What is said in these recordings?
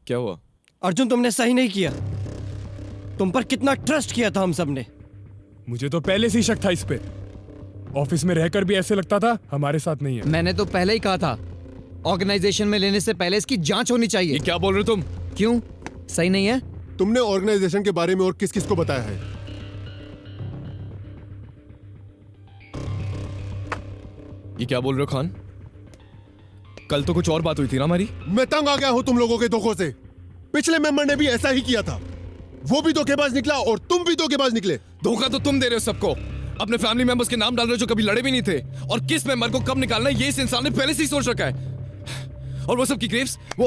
क्या हुआ? अर्जुन, तुमने सही नहीं किया। तुम पर कितना ट्रस्ट किया था हम सब ने। मुझे तो पहले से ही शक था इस पे। ऑफिस में रहकर भी ऐसे लगता था हमारे साथ नहीं है। मैंने तो पहले ही कहा था, ऑर्गेनाइजेशन में लेने से पहले इसकी जांच होनी चाहिए। ये क्या बोल रहे हो तुम? क्यों, सही नहीं है? तुमने ऑर्गेनाइजेशन के बारे में और किस किस को बताया है? ये क्या बोल रहे हो खान? कल तो कुछ और बात हुई थी ना हमारी। मैं तंग आ गया हूं तुम लोगों के धोखों से। पिछले मेंबर ने भी ऐसा ही किया था। वो भी धोखेबाज निकला और तुम भी धोखेबाज निकले। धोखा तो तुम दे रहे हो सबको। अपने फैमिली मेंबर्स के नाम डाल रहे हो जो कभी लड़े भी नहीं थे। और किस मेंबर को कब निकालना है ये इस इंसान ने पहले से ही सोच रखा है। और वो सब की ग्रेव्स वो।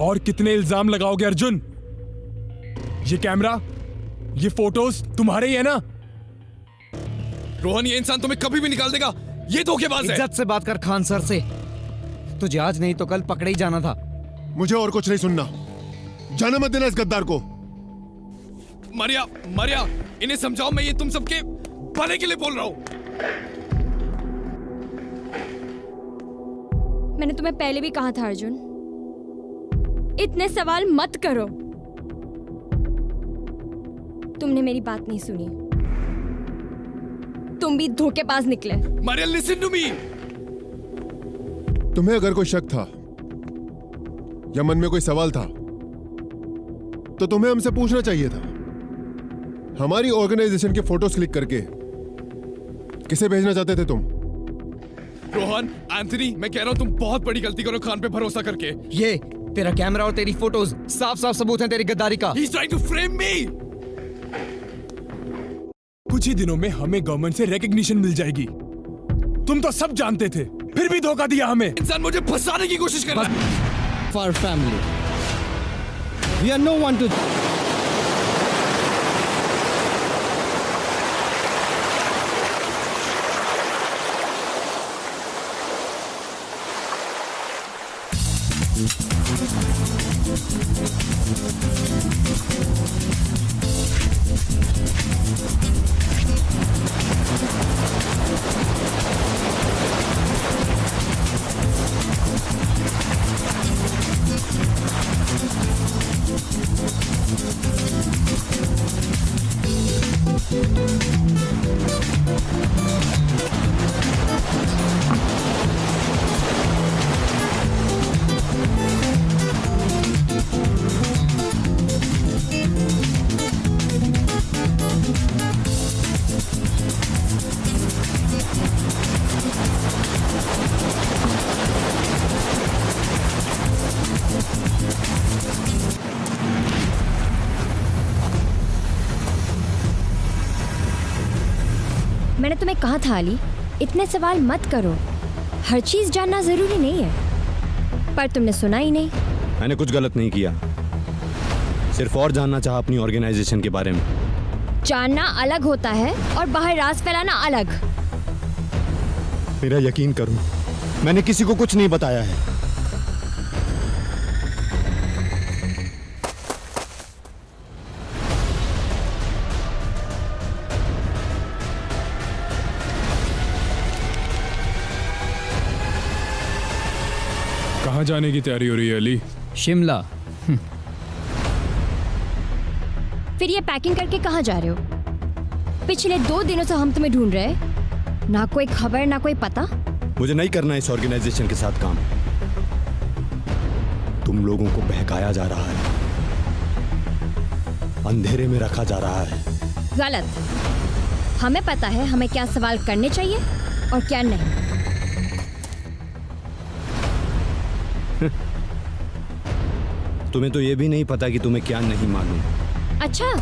और कितने इल्जाम लगाओगे अर्जुन? ये कैमरा, ये फोटोज तुम्हारे ही है ना? रोहन, ये इंसान तुम्हें कभी भी निकाल देगा। ये धोखेबाज है। इज्जत से बात कर खान सर से। तुझे आज नहीं तो कल पकड़े ही जाना था। मुझे और कुछ नहीं सुनना। जाने मत देना इस गद्दार को। मारिया, मारिया, इन्हें समझाओ। मैं ये तुम सबके भले के लिए बोल रहा हूं। मैंने तुम्हें पहले भी कहा था अर्जुन, इतने सवाल मत करो। तुमने मेरी बात नहीं सुनी। तुम भी धोखेबाज निकले। Maria, listen to me. तुम्हें अगर कोई शक था या मन में कोई सवाल था तो तुम्हें हमसे पूछना चाहिए था। हमारी ऑर्गेनाइजेशन के फोटोज क्लिक करके किसे भेजना चाहते थे तुम? रोहन, एंथनी, मैं कह रहा हूं तुम बहुत बड़ी गलती करो खान पे भरोसा करके। ये तेरा कैमरा और तेरी फोटोज साफ साफ सबूत हैं तेरी गद्दारी का। He's trying to frame me. कुछ ही दिनों में हमें गवर्नमेंट से रिकॉग्निशन मिल जाएगी। तुम तो सब जानते थे, फिर भी धोखा दिया हमें। इंसान मुझे फंसाने की कोशिश कर रहा है। For our family, we are no one to. मैंने तुम्हें कहा था अली, इतने सवाल मत करो। हर चीज जानना जरूरी नहीं है, पर तुमने सुना ही नहीं। मैंने कुछ गलत नहीं किया, सिर्फ और जानना चाहा अपनी ऑर्गेनाइजेशन के बारे में। जानना अलग होता है और बाहर राज फैलाना अलग। मेरा यकीन करो, मैंने किसी को कुछ नहीं बताया है। कहाँ जाने की तैयारी हो रही है अली? शिमला। फिर ये पैकिंग करके कहाँ जा रहे हो? पिछले 2 दिनों से हम तुम्हें ढूंढ रहे, ना कोई खबर ना कोई पता। मुझे नहीं करना इस ऑर्गेनाइजेशन के साथ काम। तुम लोगों को बहकाया जा रहा है, अंधेरे में रखा जा रहा है। गलत। हमें पता है हमें क्या सवाल करने चाहिए और क्या नहीं। तुम्हें तो ये भी नहीं पता कि तुम्हें क्या नहीं मालूम। अच्छा,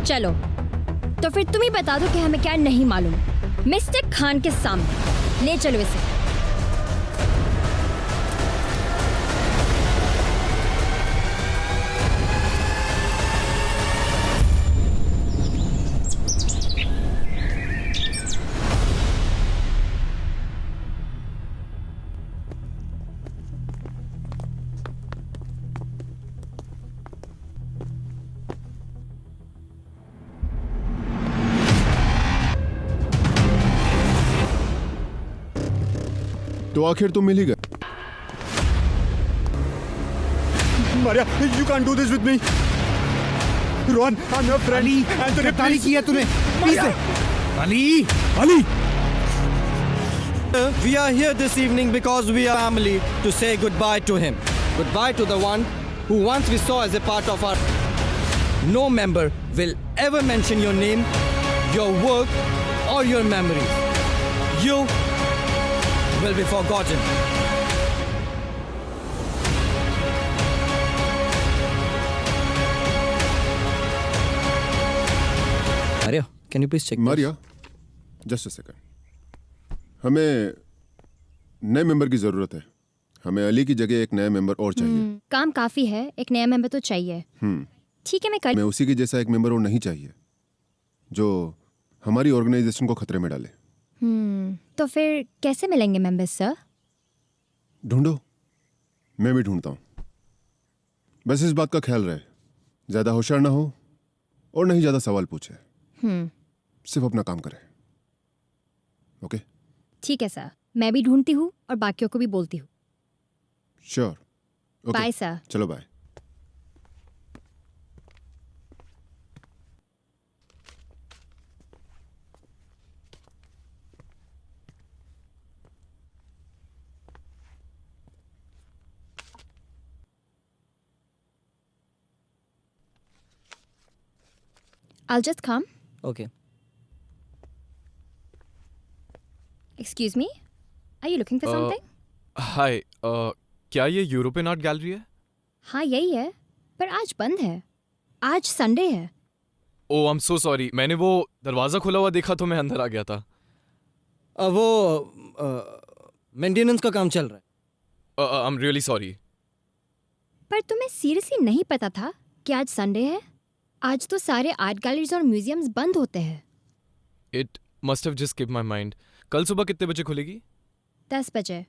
चलो तो फिर तुम ही बता दो कि हमें क्या नहीं मालूम। मिस्टर खान के सामने ले चलो इसे। तो आखिर तुम मिल ही गए। Maria, you can't do this with me. Ron, I'm your friend. Anthony, ताली किया तूने Ali Ali! We are here this evening because we are family to say goodbye to him. Goodbye to the one who once we saw as a part of our. No member will ever mention your name, your work, or your memories. You will be forgotten. Maria, can you please check this? Maria, just a second. हमें नए member की जरूरत है. हमें अली की जगह एक नया मेंबर और चाहिए. काम काफी है, एक नया मेंबर तो चाहिए. ठीक है, मैं हमें कल. उसी के जैसा एक मेंबर और नहीं चाहिए जो हमारी ऑर्गेनाइजेशन को खतरे में डाले. तो फिर कैसे मिलेंगे मेंबर्स सर? ढूंढो, मैं भी ढूंढता हूँ. बस इस बात का ख्याल रहे, ज्यादा होशियार ना हो और नहीं ज्यादा सवाल पूछे. सिर्फ अपना काम करे. ओके? ठीक है सर, मैं भी ढूंढती हूँ और बाकियों को भी बोलती हूँ. श्योर. ओके. Bye sir. चलो bye. I'll just come. Okay. Excuse me? Are you looking for something? हाय, क्या ये यूरोपियन आर्ट गैलरी है? हाँ यही है, पर आज बंद है. आज संडे है. ओह, आई एम सो सॉरी. मैंने वो दरवाजा खुला हुआ देखा तो मैं अंदर आ गया था. वो मेंटेनेंस का काम चल रहा है. I am really sorry. पर तुम्हें सीरियसली नहीं पता था कि आज संडे है? आज तो सारे आर्ट गैलरीज और म्यूजियम्स बंद होते हैं. It must have just skip my mind. कल सुबह कितने बजे खुलेगी? 10 बजे.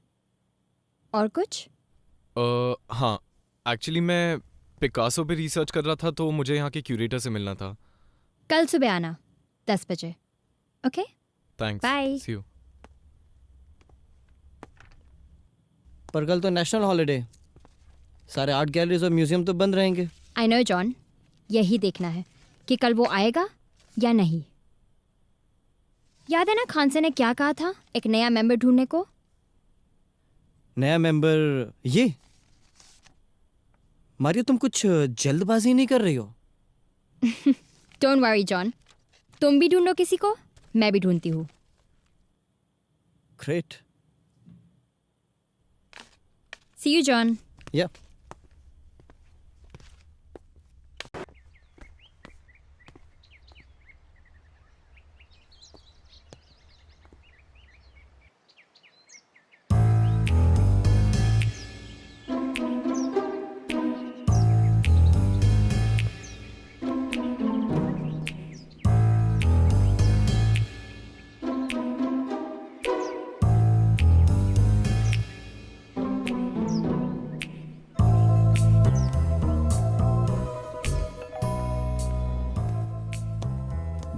और कुछ? हाँ, एक्चुअली मैं पिकासो पे रिसर्च कर रहा था तो मुझे यहाँ के क्यूरेटर से मिलना था. कल सुबह आना 10 बजे. Okay? Thanks. Bye. See you. पर कल तो नेशनल हॉलिडे. सारे आर्ट गैलरीज और म्यूजियम तो बंद रहेंगे. आई नो जॉन, यही देखना है कि कल वो आएगा या नहीं. याद है ना खानसे ने क्या कहा था एक नया मेंबर ढूंढने को? नया मेंबर ये? मारिया, तुम कुछ जल्दबाजी नहीं कर रही हो? डोंट वरी जॉन, तुम भी ढूंढो किसी को, मैं भी ढूंढती हूँ. Great. See you John. Yeah.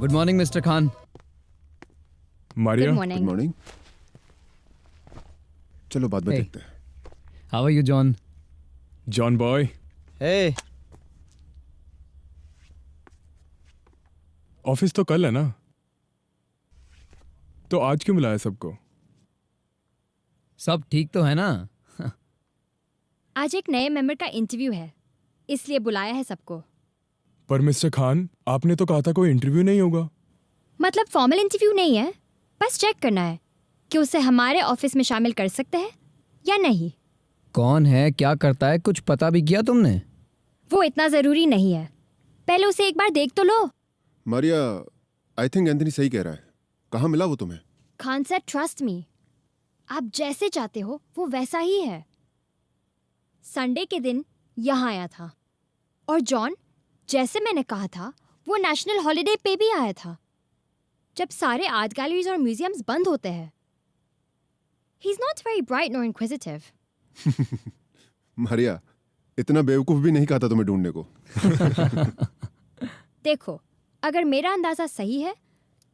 Good morning mister Khan. Maria, good good morning. Morning. चलो बाद में Hey. देखते हैं. How are you John? John boy. Hey, office तो कल है ना? तो आज क्यों बुलाया सबको? सब ठीक तो है ना? आज एक नए मेंबर का इंटरव्यू है, इसलिए बुलाया है सबको. पर मिस्टर खान, आपने तो कहा था कोई इंटरव्यू नहीं होगा. मतलब फॉर्मल इंटरव्यू नहीं है, बस चेक करना है कि उसे हमारे ऑफिस में शामिल कर सकते हैं या नहीं. कौन है, क्या करता है, कुछ पता भी किया तुमने? वो इतना जरूरी नहीं है, पहले उसे एक बार देख तो लो. मारिया, आई थिंक एंथनी सही कह रहा है. कहाँ मिला वो तुम्हें? खान सर, ट्रस्ट मी, आप जैसे चाहते हो वो वैसा ही है. संडे के दिन यहाँ आया था. और जॉन, जैसे मैंने कहा था, वो नेशनल हॉलिडे पे भी आया था, जब सारे आर्ट गैलरीज और म्यूजियम्स बंद होते हैं. He is not very bright nor inquisitive. Maria, इतना बेवकूफ भी नहीं कहा था तुम्हें ढूंढने को. देखो, अगर मेरा अंदाजा सही है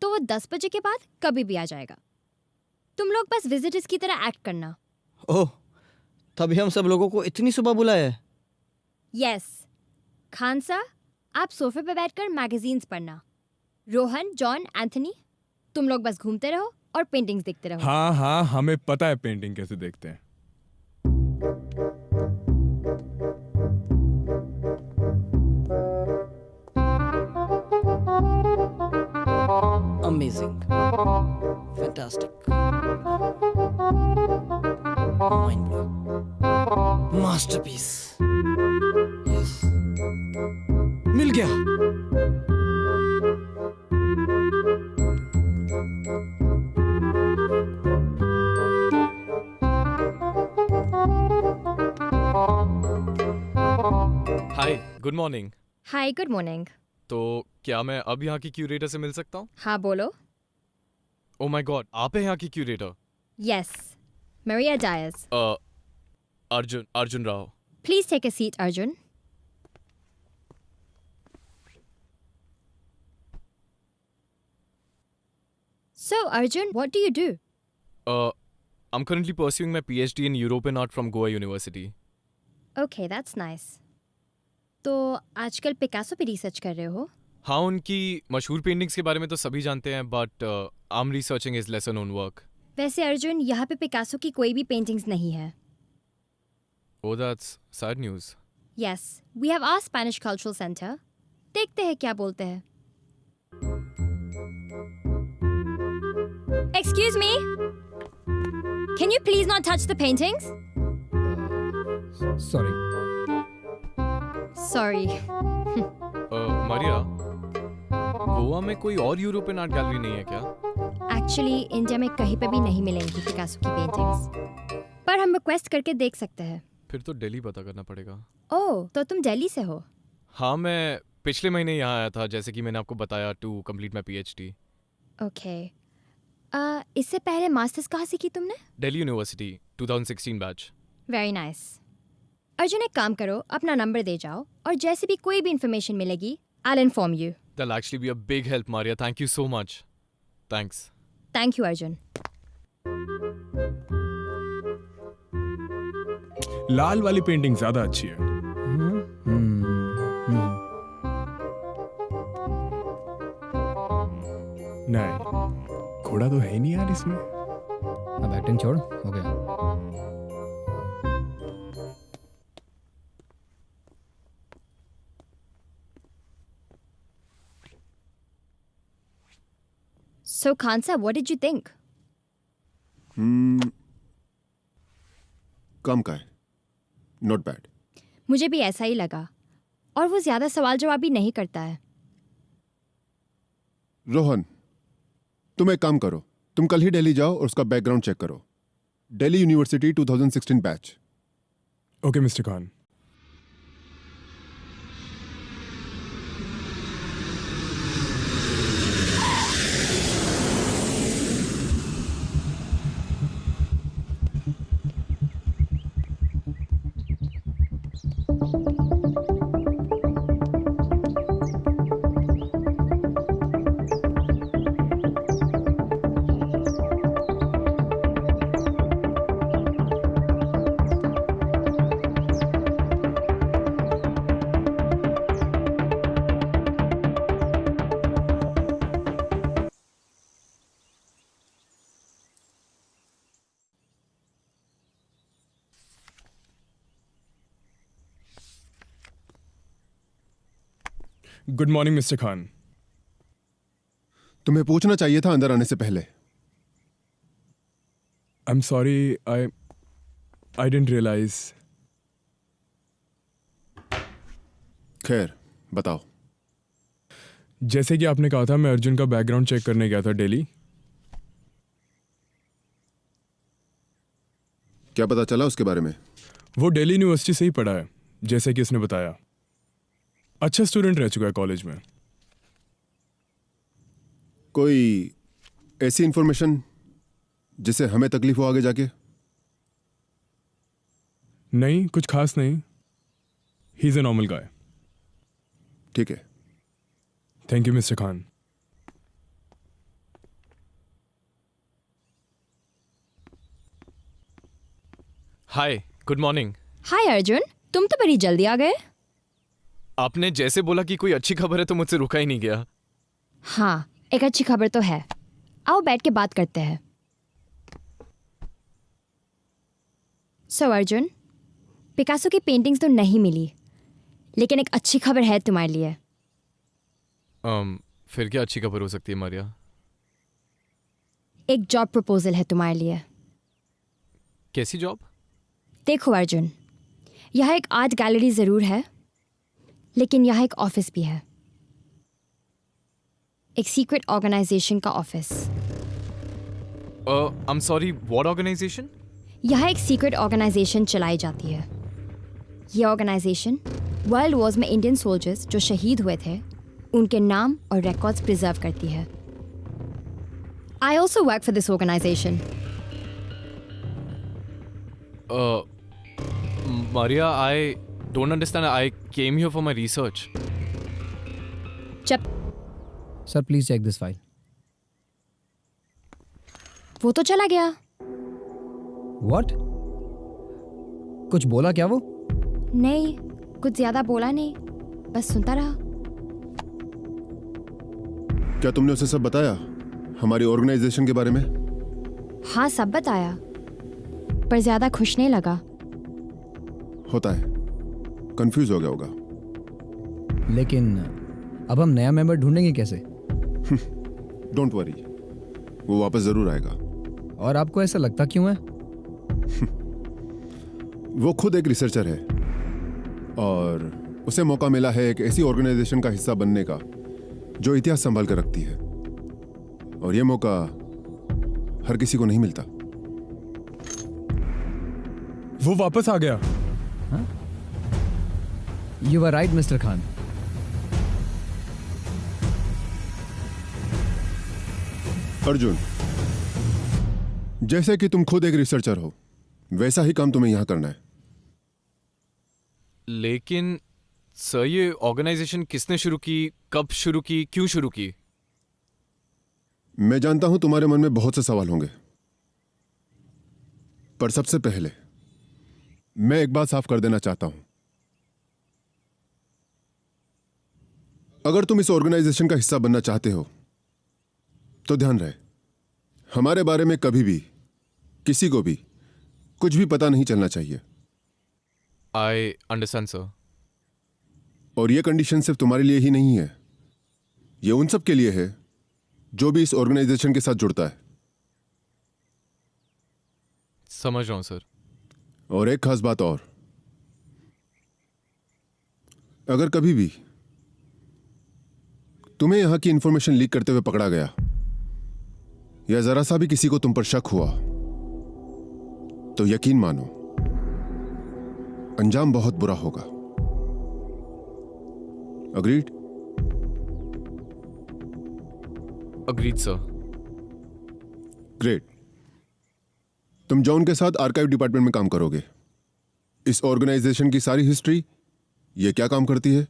तो वो 10 बजे के बाद कभी भी आ जाएगा. तुम लोग बस विजिटर्स की तरह एक्ट करना. ओह, तभी हम सब लोगों को इतनी सुबह बुलाया है. यस खान सर, आप सोफे पे बैठकर मैगजीन्स पढ़ना। रोहन, जॉन, एंथनी, तुम लोग बस घूमते रहो और पेंटिंग्स देखते रहो। हाँ हाँ, हमें पता है पेंटिंग कैसे देखते हैं। Amazing. Fantastic. Mind blowing. Masterpiece. Yes. मिल गया। हाय, गुड मॉर्निंग। हाय, गुड मॉर्निंग। तो क्या मैं अब यहाँ की क्यूरेटर से मिल सकता हूँ? हाँ बोलो। ओ माय गॉड, आप हैं यहाँ की curator? Yes, Maria Diaz. Arjun Rao. Please take a seat, Arjun. So, Arjun, what do you do? I'm currently pursuing my PhD in European art from Goa University. Okay, that's nice. तो आजकल Picasso पे research कर रहे हो? हाँ, उनकी मशहूर paintings के बारे में तो सभी जानते हैं, but I am researching his lesson on work. वैसे अर्जुन, यहाँ पे पिकासो की कोई भी पेंटिंग्स नहीं है। Oh, that's sad news. Yes, we have our Spanish Cultural Center. देखते हैं क्या बोलते हैं। Excuse me? Can you please not touch the paintings? Sorry. Sorry. Maria, Goa में कोई और यूरोपियन आर्ट गैलरी नहीं है क्या? Actually, इंडिया में कहीं पे भी नहीं मिलेंगी पिकासो की पेंटिंग्स, पर हम रिक्वेस्ट करके देख सकते हैं। फिर तो दिल्ली पता करना पड़ेगा। ओह, तो तुम दिल्ली से हो? हाँ, मैं पिछले महीने यहाँ आया था, जैसे कि मैंने आपको बताया, to complete my PhD। Okay. इससे पहले मास्टर्स कहाँ से की तुमने? Delhi university 2016 batch. Very nice. Arjun, एक काम करो, अपना नंबर दे जाओ और जैसे भी कोई भी इंफॉर्मेशन मिलेगी, I'll inform you. That'll actually be a big help, Maria. Thank you so much. Thanks. Thank you, Arjun. लाल वाली पेंटिंग ज्यादा अच्छी है। नहीं, घोड़ा तो है ही नहीं यार इसमें। अब एक्टिंग छोड़, हो गया। So, Khansa, what did you think? कम का है, नॉट बैड। मुझे भी ऐसा ही लगा, और वो ज्यादा सवाल जवाब भी नहीं करता है। रोहन, तुम एक काम करो, तुम कल ही दिल्ली जाओ और उसका बैकग्राउंड चेक करो। Delhi university 2016 batch. Okay mister Khan. Good morning mister Khan. तुम्हें पूछना चाहिए था अंदर आने से पहले। I am sorry, I didn't realise. खैर, बताओ। जैसे कि आपने कहा था, मैं अर्जुन का बैकग्राउंड चेक करने गया था दिल्ली। क्या पता चला उसके बारे में? वो दिल्ली यूनिवर्सिटी से ही पढ़ा है, जैसे कि उसने बताया। अच्छा स्टूडेंट रह चुका है कॉलेज में। कोई ऐसी इंफॉर्मेशन जिससे हमें तकलीफ हो आगे जाके? नहीं, कुछ खास नहीं। He is a normal guy. ठीक है। Thank you mister Khan. Hi, good morning. Hi Arjun, तुम तो बड़ी जल्दी आ गए। आपने जैसे बोला कि कोई अच्छी खबर है तो मुझसे रुका ही नहीं गया। हाँ, एक अच्छी खबर तो है। आओ बैठ के बात करते हैं। सो अर्जुन, पिकासो की पेंटिंग्स तो नहीं मिली, लेकिन एक अच्छी खबर है तुम्हारे लिए। फिर क्या अच्छी खबर हो सकती है मारिया? एक जॉब प्रपोजल है तुम्हारे लिए। कैसी जॉब? देखो अर्जुन, यहाँ एक आर्ट गैलरी ज़रूर है, लेकिन यहाँ एक ऑफिस भी है। एक सीक्रेट ऑर्गेनाइजेशन का office. I am sorry, what organisation? यहाँ एक सीक्रेट ऑर्गेनाइजेशन चलाई जाती है। ये ऑर्गेनाइजेशन वर्ल्ड वॉर्स में इंडियन सोल्जर्स जो शहीद हुए थे उनके नाम और रिकॉर्ड्स प्रिजर्व करती है। I also work for this organisation. Maria, I don't understand. I came here for my research. जब sir please check this file. वो तो चला गया। व्हाट? कुछ बोला क्या वो? नहीं, कुछ ज्यादा बोला नहीं, बस सुनता रहा। क्या तुमने उसे सब बताया हमारी ऑर्गेनाइजेशन के बारे में? हाँ, सब बताया, पर ज्यादा खुश नहीं लगा। होता है, कंफ्यूज हो गया होगा। लेकिन अब हम नया मेंबर ढूंढेंगे कैसे? डोंट वरी, वो वापस जरूर आएगा। और आपको ऐसा लगता क्यों है? वो खुद एक रिसर्चर है और उसे मौका मिला है एक ऐसी ऑर्गेनाइजेशन का हिस्सा बनने का जो इतिहास संभाल कर रखती है, और ये मौका हर किसी को नहीं मिलता। वो वापस आ गया। You are right mister Khan. Arjun, जैसे कि तुम खुद एक रिसर्चर हो, वैसा ही काम तुम्हें यहां करना है। लेकिन सर, ये ऑर्गेनाइजेशन किसने शुरू की, कब शुरू की, क्यों शुरू की? मैं जानता हूं तुम्हारे मन में बहुत से सवाल होंगे, पर सबसे पहले मैं एक बात साफ कर देना चाहता हूं। अगर तुम इस ऑर्गेनाइजेशन का हिस्सा बनना चाहते हो तो ध्यान रहे, हमारे बारे में कभी भी किसी को भी कुछ भी पता नहीं चलना चाहिए। I understand sir. और यह कंडीशन सिर्फ तुम्हारे लिए ही नहीं है, यह उन सब के लिए है जो भी इस ऑर्गेनाइजेशन के साथ जुड़ता है। समझ रहा हूं सर। और एक खास बात और, अगर कभी भी तुम्हें यहां की इंफॉर्मेशन लीक करते हुए पकड़ा गया या जरा सा भी किसी को तुम पर शक हुआ तो यकीन मानो अंजाम बहुत बुरा होगा। अग्रीड? Agreed sir. ग्रेट। तुम जॉन के साथ आर्काइव डिपार्टमेंट में काम करोगे। इस ऑर्गेनाइजेशन की सारी हिस्ट्री, ये क्या काम करती है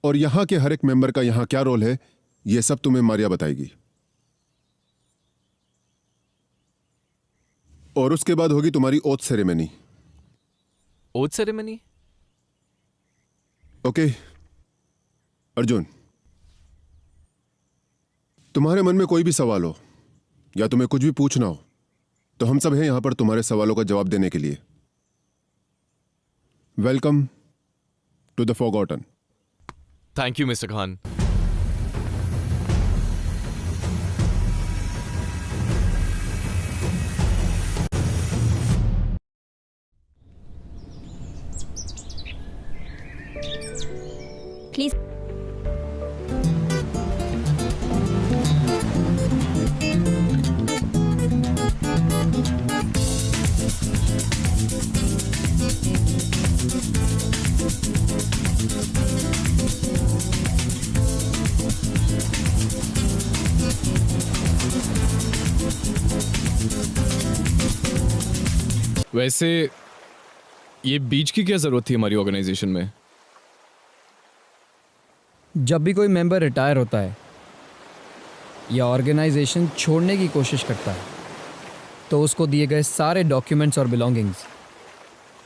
और यहां के हर एक मेंबर का यहां क्या रोल है, ये सब तुम्हें मारिया बताएगी। और उसके बाद होगी तुम्हारी oath ceremony. Oath ceremony? Okay Arjun, तुम्हारे मन में कोई भी सवाल हो या तुम्हें कुछ भी पूछना हो तो हम सब हैं यहां पर तुम्हारे सवालों का जवाब देने के लिए। Welcome to the forgotten. Thank you mister Khan. Please. वैसे ये बीच की क्या जरूरत थी हमारी ऑर्गेनाइजेशन में? जब भी कोई मेंबर रिटायर होता है या ऑर्गेनाइजेशन छोड़ने की कोशिश करता है तो उसको दिए गए सारे डॉक्यूमेंट्स और बिलोंगिंग्स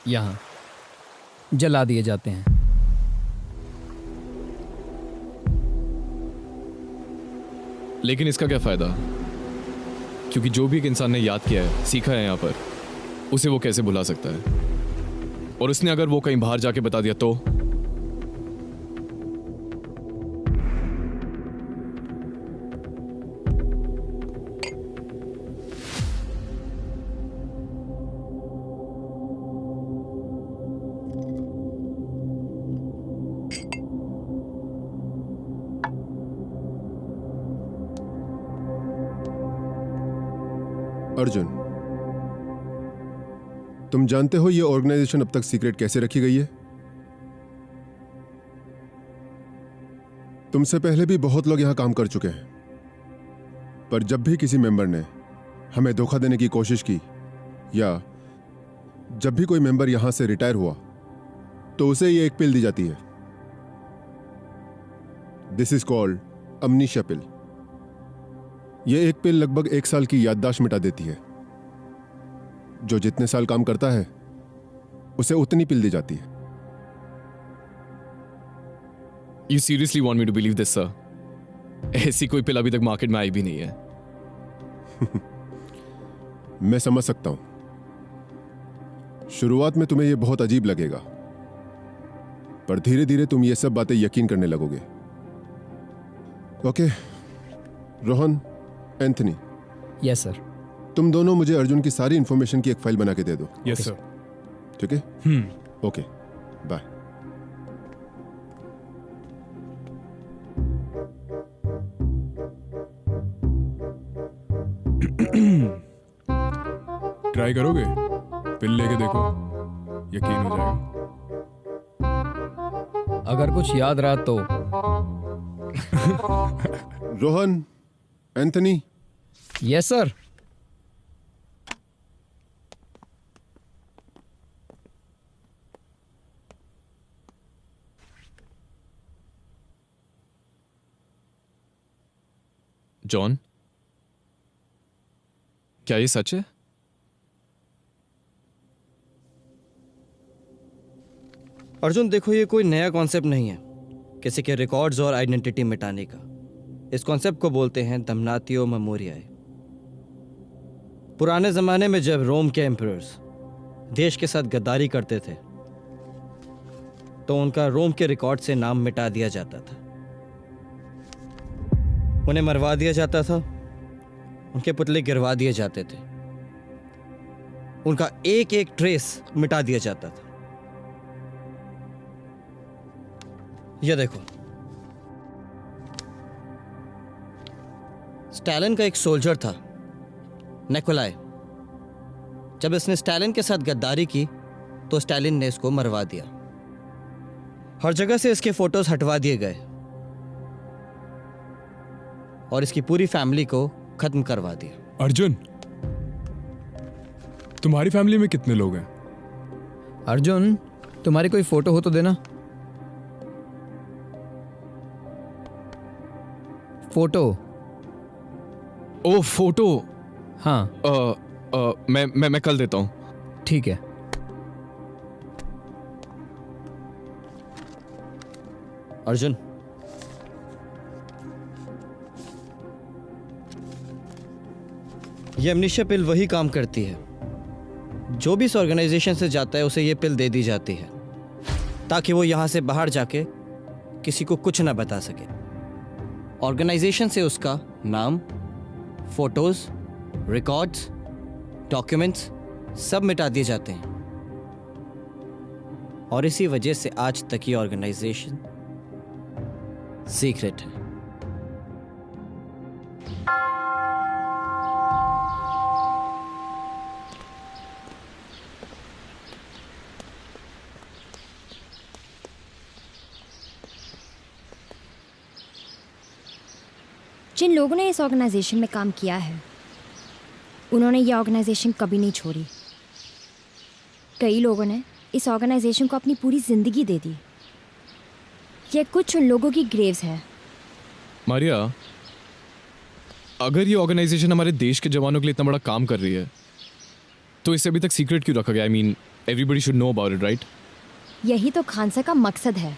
यहाँ जला दिए जाते हैं। लेकिन इसका क्या फायदा, क्योंकि जो भी एक इंसान ने याद किया है, सीखा है यहाँ पर, उसे वो कैसे भुला सकता है? और उसने अगर वो कहीं बाहर जाके बता दिया तो? अर्जुन, तुम जानते हो ये ऑर्गेनाइजेशन अब तक सीक्रेट कैसे रखी गई है? तुमसे पहले भी बहुत लोग यहां काम कर चुके हैं, पर जब भी किसी मेंबर ने हमें धोखा देने की कोशिश की या जब भी कोई मेंबर यहां से रिटायर हुआ तो उसे ये एक पिल दी जाती है। दिस इज कॉल्ड अमनीशिया पिल। यह एक पिल लगभग 1 साल की याददाश्त मिटा देती है। जो जितने साल काम करता है उसे उतनी पिल दी जाती है। You seriously want me to believe this, sir? ऐसी कोई पिल अभी तक मार्केट में आई भी नहीं है। मैं समझ सकता हूं, शुरुआत में तुम्हें यह बहुत अजीब लगेगा, पर धीरे धीरे तुम ये सब बातें यकीन करने लगोगे। Okay, Rohan, Anthony, yes sir. तुम दोनों मुझे अर्जुन की सारी इंफॉर्मेशन की एक फाइल बना के दे दो। Yes sir. ठीक है? Okay, bye. ट्राई करोगे? पिल लेके देखो, यकीन हो जाएगा। अगर कुछ याद रहा तो। Rohan, Anthony, yes sir. John, क्या ये सच है? अर्जुन देखो, ये कोई नया कॉन्सेप्ट नहीं है किसी के रिकॉर्ड्स और आइडेंटिटी मिटाने का। इस कॉन्सेप्ट को बोलते हैं दमनातियो मेमोरियाe। पुराने जमाने में जब रोम के एम्परर्स देश के साथ गद्दारी करते थे तो उनका रोम के रिकॉर्ड से नाम मिटा दिया जाता था, उन्हें मरवा दिया जाता था, उनके पुतले गिरवा दिए जाते थे, उनका एक एक ट्रेस मिटा दिया जाता था। यह देखो, स्टालिन का एक सोल्जर था, निकोलाई। जब इसने स्टालिन के साथ गद्दारी की तो स्टालिन ने इसको मरवा दिया। हर जगह से इसके फोटोज हटवा दिए गए और इसकी पूरी फैमिली को खत्म करवा दिया। अर्जुन, तुम्हारी फैमिली में कितने लोग हैं? अर्जुन, तुम्हारी कोई फोटो हो तो देना। फोटो। ओ फोटो। हाँ मैं कल देता हूं। ठीक है। अर्जुन, ये अमनीशिया पिल वही काम करती है। जो भी इस ऑर्गेनाइजेशन से जाता है उसे ये पिल दे दी जाती है ताकि वो यहां से बाहर जाके किसी को कुछ ना बता सके। ऑर्गेनाइजेशन से उसका नाम, फोटोज, रिकॉर्ड्स, डॉक्यूमेंट्स सब मिटा दिए जाते हैं और इसी वजह से आज तक ये ऑर्गेनाइजेशन सीक्रेट है। जिन लोगों ने इस ऑर्गेनाइजेशन में काम किया है उन्होंने ये ऑर्गेनाइजेशन कभी नहीं छोड़ी। कई लोगों ने इस ऑर्गेनाइजेशन को अपनी पूरी जिंदगी दे दी। ये कुछ उन लोगों की ग्रेव्स है। मारिया, अगर ये ऑर्गेनाइजेशन हमारे देश के जवानों के लिए इतना बड़ा काम कर रही है तो इसे अभी तक सीक्रेट क्यों रखा गया? I mean everybody should know about it, right? यही तो खानसा का मकसद है,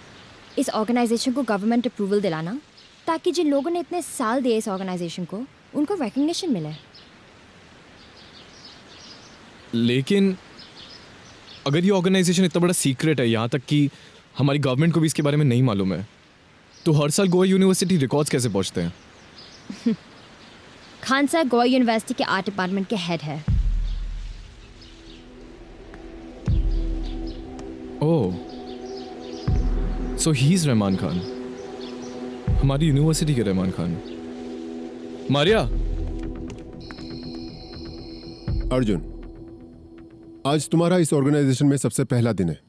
इस ऑर्गेनाइजेशन को गवर्नमेंट अप्रूवल दिलाना ताकि जिन लोगों ने इतने साल दिए इस ऑर्गेनाइजेशन को उनको रिकग्निशन मिले। लेकिन अगर ये ऑर्गेनाइजेशन इतना बड़ा सीक्रेट है, यहाँ तक कि हमारी गवर्नमेंट को भी इसके बारे में नहीं मालूम है, तो हर साल गोवा यूनिवर्सिटी रिकॉर्ड्स कैसे पहुँचते हैं? खान सर गोवा यूनिवर्सिटी के आर्ट डिपार्टमेंट के हेड है। ओह, सो ही इज रहमान खान, हमारी यूनिवर्सिटी के रहमान खान। मारिया। अर्जुन, आज तुम्हारा इस ऑर्गेनाइजेशन में सबसे पहला दिन है।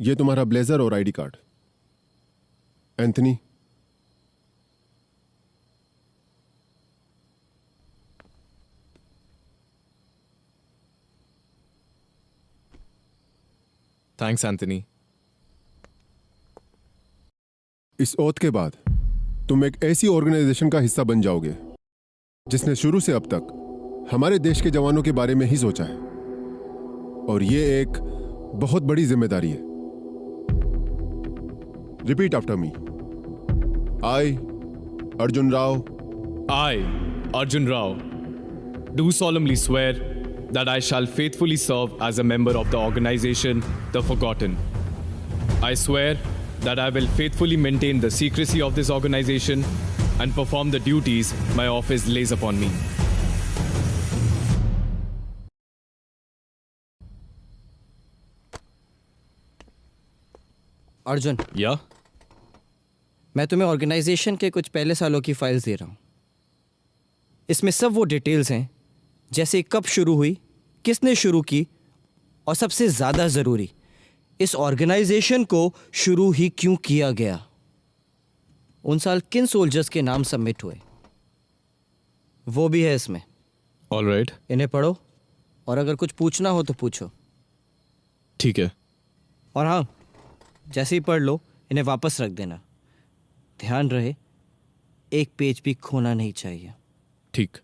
ये तुम्हारा ब्लेजर और ID card. Anthony, thanks Anthony. इस ओथ के बाद तुम एक ऐसी ऑर्गेनाइजेशन का हिस्सा बन जाओगे जिसने शुरू से अब तक हमारे देश के जवानों के बारे में ही सोचा है, और ये एक बहुत बड़ी जिम्मेदारी है। Repeat after me. I, Arjun Rao, I, Arjun Rao, do solemnly swear that I shall faithfully serve as a member of the organization The Forgotten. I swear that I will faithfully maintain the secrecy of this organization and perform the duties my office lays upon me. Arjun, Yeah? मैं तुम्हें organisation के कुछ पहले सालों की files दे रहा हूँ। इसमें सब वो डिटेल्स हैं, जैसे कब शुरू हुई, किसने शुरू की, और सबसे ज़्यादा ज़रूरी, इस ऑर्गेनाइजेशन को शुरू ही क्यों किया गया। उन साल किन सोल्जर्स के नाम सबमिट हुए, वो भी है इसमें। All right. इन्हें पढ़ो, और अगर कुछ पूछना हो तो पूछो। ठीक है। और हाँ, जैसे ही पढ़ लो इन्हें वापस रख देना। ध्यान रहे, एक पेज भी खोना नहीं चाहिए। ठीक।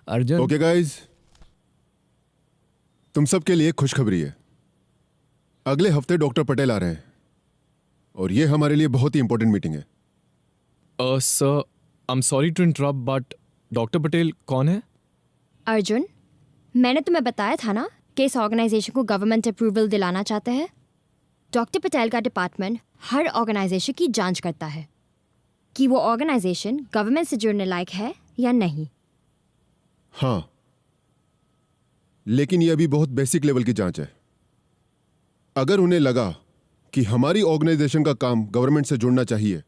अर्जुन, ओके गाइस, तुम सबके लिए खुशखबरी है। अगले हफ्ते डॉक्टर पटेल आ रहे हैं, और ये हमारे लिए बहुत ही इंपॉर्टेंट मीटिंग है। Sir, I am sorry to interrupt, but doctor Patel कौन है? अर्जुन, मैंने तुम्हें बताया था ना कि इस ऑर्गेनाइजेशन को गवर्नमेंट अप्रूवल दिलाना चाहते हैं। डॉक्टर पटेल का डिपार्टमेंट हर ऑर्गेनाइजेशन की जांच करता है कि वो ऑर्गेनाइजेशन गवर्नमेंट से जुड़ने लायक है या नहीं। हाँ, लेकिन ये अभी बहुत बेसिक लेवल की जांच है। अगर उन्हें लगा कि हमारी ऑर्गेनाइजेशन का काम गवर्नमेंट से जुड़ना चाहिए,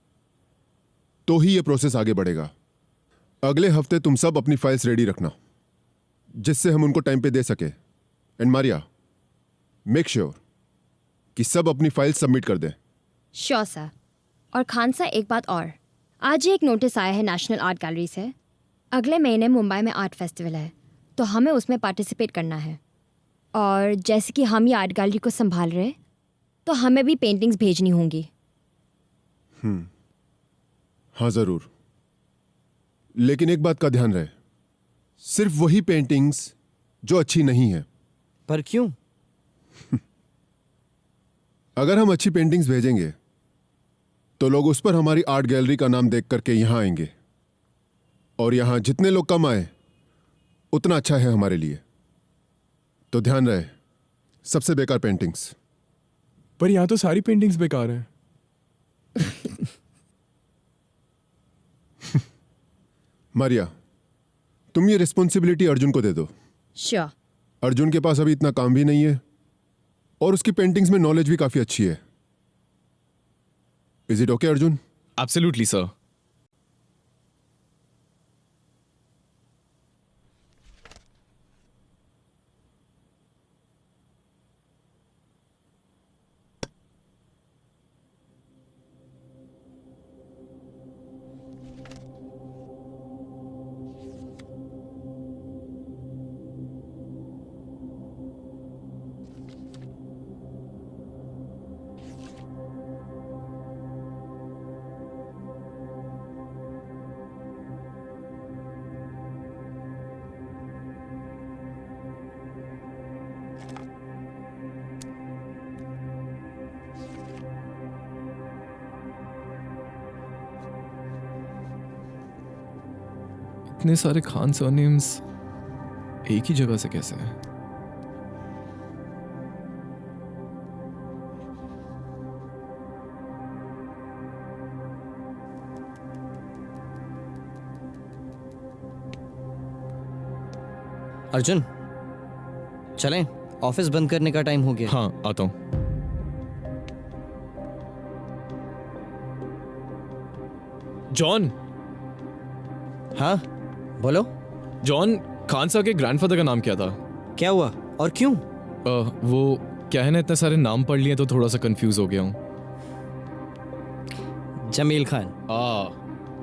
तो ही ये प्रोसेस आगे बढ़ेगा। अगले हफ्ते तुम सब अपनी फाइल्स रेडी रखना, जिससे हम उनको टाइम पे दे सके। एंड मारिया, मेक श्योर कि सब अपनी फाइल्स सबमिट कर दें। Sure sir. और खान सर, एक बात और, आज ही एक नोटिस आया है नेशनल आर्ट गैलरी से। अगले महीने मुंबई में आर्ट फेस्टिवल है, तो हमें उसमें पार्टिसिपेट करना है। और जैसे कि हम ये आर्ट गैलरी को संभाल रहे हैं, तो हमें भी पेंटिंग्स भेजनी होंगी। हाँ जरूर, लेकिन एक बात का ध्यान रहे, सिर्फ वही पेंटिंग्स जो अच्छी नहीं है। पर क्यों? अगर हम अच्छी पेंटिंग्स भेजेंगे तो लोग उस पर हमारी आर्ट गैलरी का नाम देख करके यहां आएंगे, और यहां जितने लोग कम आए उतना अच्छा है हमारे लिए। तो ध्यान रहे, सबसे बेकार पेंटिंग्स। पर यहाँ तो सारी पेंटिंग्स बेकार हैं। मारिया, तुम ये रिस्पॉन्सिबिलिटी अर्जुन को दे दो। श्योर। अर्जुन के पास अभी इतना काम भी नहीं है और उसकी पेंटिंग्स में नॉलेज भी काफी अच्छी है। Is it okay Arjun? Absolutely, sir. इतने सारे खान सरनेम्स एक ही जगह से कैसे हैं? अर्जुन, चलें, ऑफिस बंद करने का टाइम हो गया। हाँ, आता हूँ। जॉन, हाँ बोलो। जॉन, खान साहब के ग्रैंडफादर का नाम क्या था? क्या हुआ और क्यों? वो क्या है ना, इतने सारे नाम पढ़ लिए तो थोड़ा सा कंफ्यूज हो गया हूँ। Jameel Khan.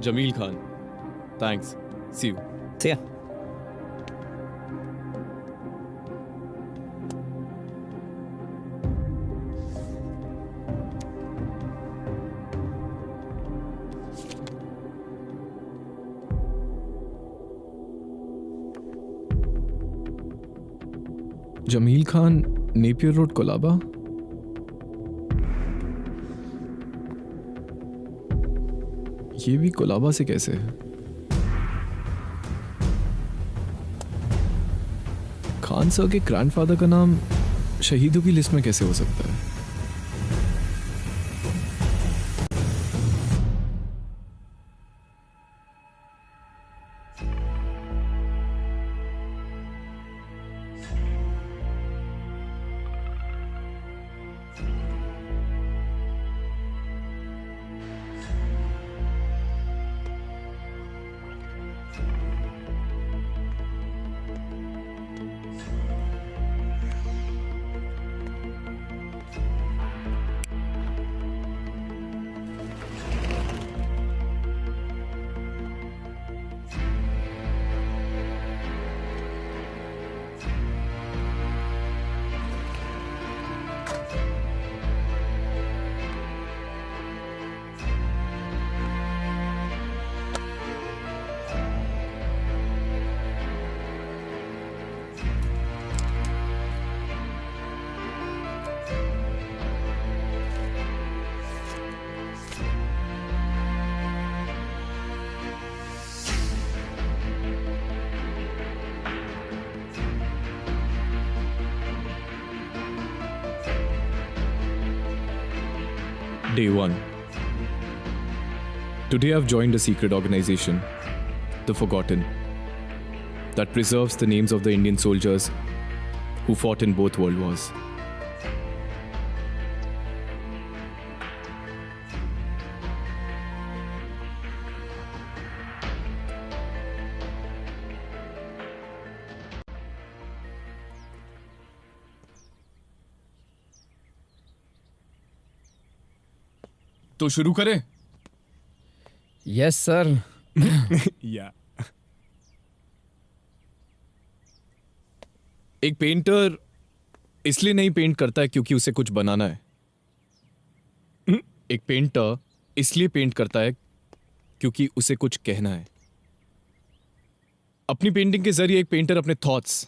Jameel Khan. Thanks, see you. See ya. Jameel Khan, Napier Road, Colaba. ये भी कोलाबा से कैसे है? खान सर के ग्रैंडफादर का नाम शहीदों की लिस्ट में कैसे हो सकता है? Day 1. Today I've joined a secret organization, the Forgotten, that preserves the names of the Indian soldiers who fought in both world wars. तो शुरू करें? Yes sir. या एक पेंटर इसलिए नहीं पेंट करता है क्योंकि उसे कुछ बनाना है। एक पेंटर इसलिए पेंट करता है क्योंकि उसे कुछ कहना है। अपनी पेंटिंग के जरिए एक पेंटर अपने थॉट्स,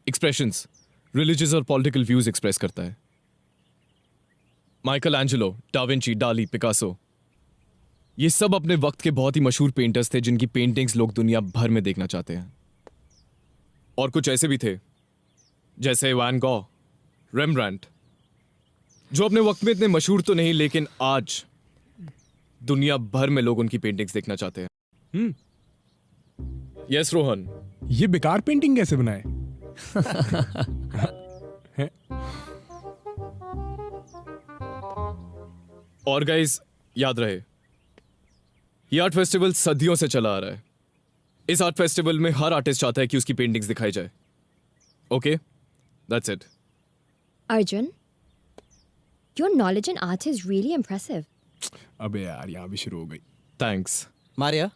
एक्सप्रेशंस, रिलीजियस और पॉलिटिकल व्यूज एक्सप्रेस करता है। माइकल एंजेलो, डाविंची, डाली, पिकासो, ये सब अपने वक्त के बहुत ही मशहूर पेंटर्स थे जिनकी पेंटिंग्स लोग दुनिया भर में देखना चाहते हैं। और कुछ ऐसे भी थे जैसे वैन गॉ, रेमब्रांट, जो अपने वक्त में इतने मशहूर तो नहीं लेकिन आज दुनिया भर में लोग उनकी पेंटिंग्स देखना चाहते हैं। यस रोहन। ये बेकार पेंटिंग कैसे बनाए? और गाइस याद रहे, ये आर्ट फेस्टिवल सदियों से चला आ रहा है। इस आर्ट फेस्टिवल में हर आर्टिस्ट चाहता है कि उसकी पेंटिंग्स दिखाई जाए। Okay, that's it. Arjun, your knowledge in art is really impressive. अबे यार यहाँ भी शुरू हो गई। थैंक्स। मारिया,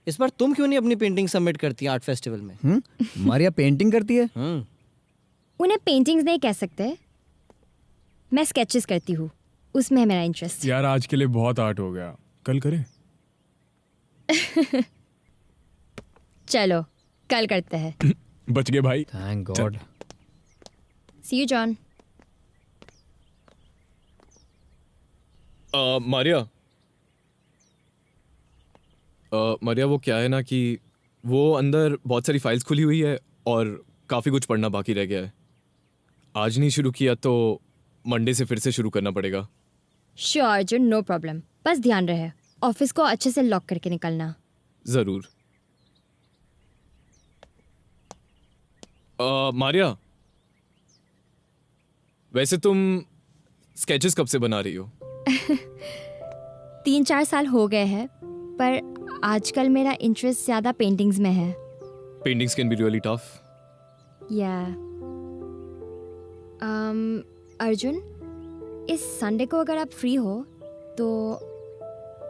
इस बार तुम क्यों नहीं अपनी पेंटिंग सबमिट करती आर्ट फेस्टिवल में? मारिया पेंटिंग करती है? उन्हें पेंटिंग्स नहीं कह सकते, मैं स्केचेस करती हूँ, उसमें है मेरा इंटरेस्ट। यार आज के लिए बहुत आर्ट हो गया, कल करें? चलो कल करते हैं। बच गए भाई। Thank God. See you John. Maria वो क्या है ना कि वो अंदर बहुत सारी फाइल्स खुली हुई है और काफ़ी कुछ पढ़ना बाकी रह गया है। आज नहीं शुरू किया तो मंडे से फिर से शुरू करना पड़ेगा। श्योर अर्जुन, नो प्रॉब्लम, बस ध्यान रहे ऑफिस को अच्छे से लॉक करके निकलना। ज़रूर। मारिया, वैसे तुम स्केचेस कब से बना रही हो? 3-4 साल हो गए हैं, पर आजकल मेरा इंटरेस्ट ज़्यादा पेंटिंग्स में है। Paintings can be really tough. या अर्जुन, इस संडे को अगर आप फ्री हो तो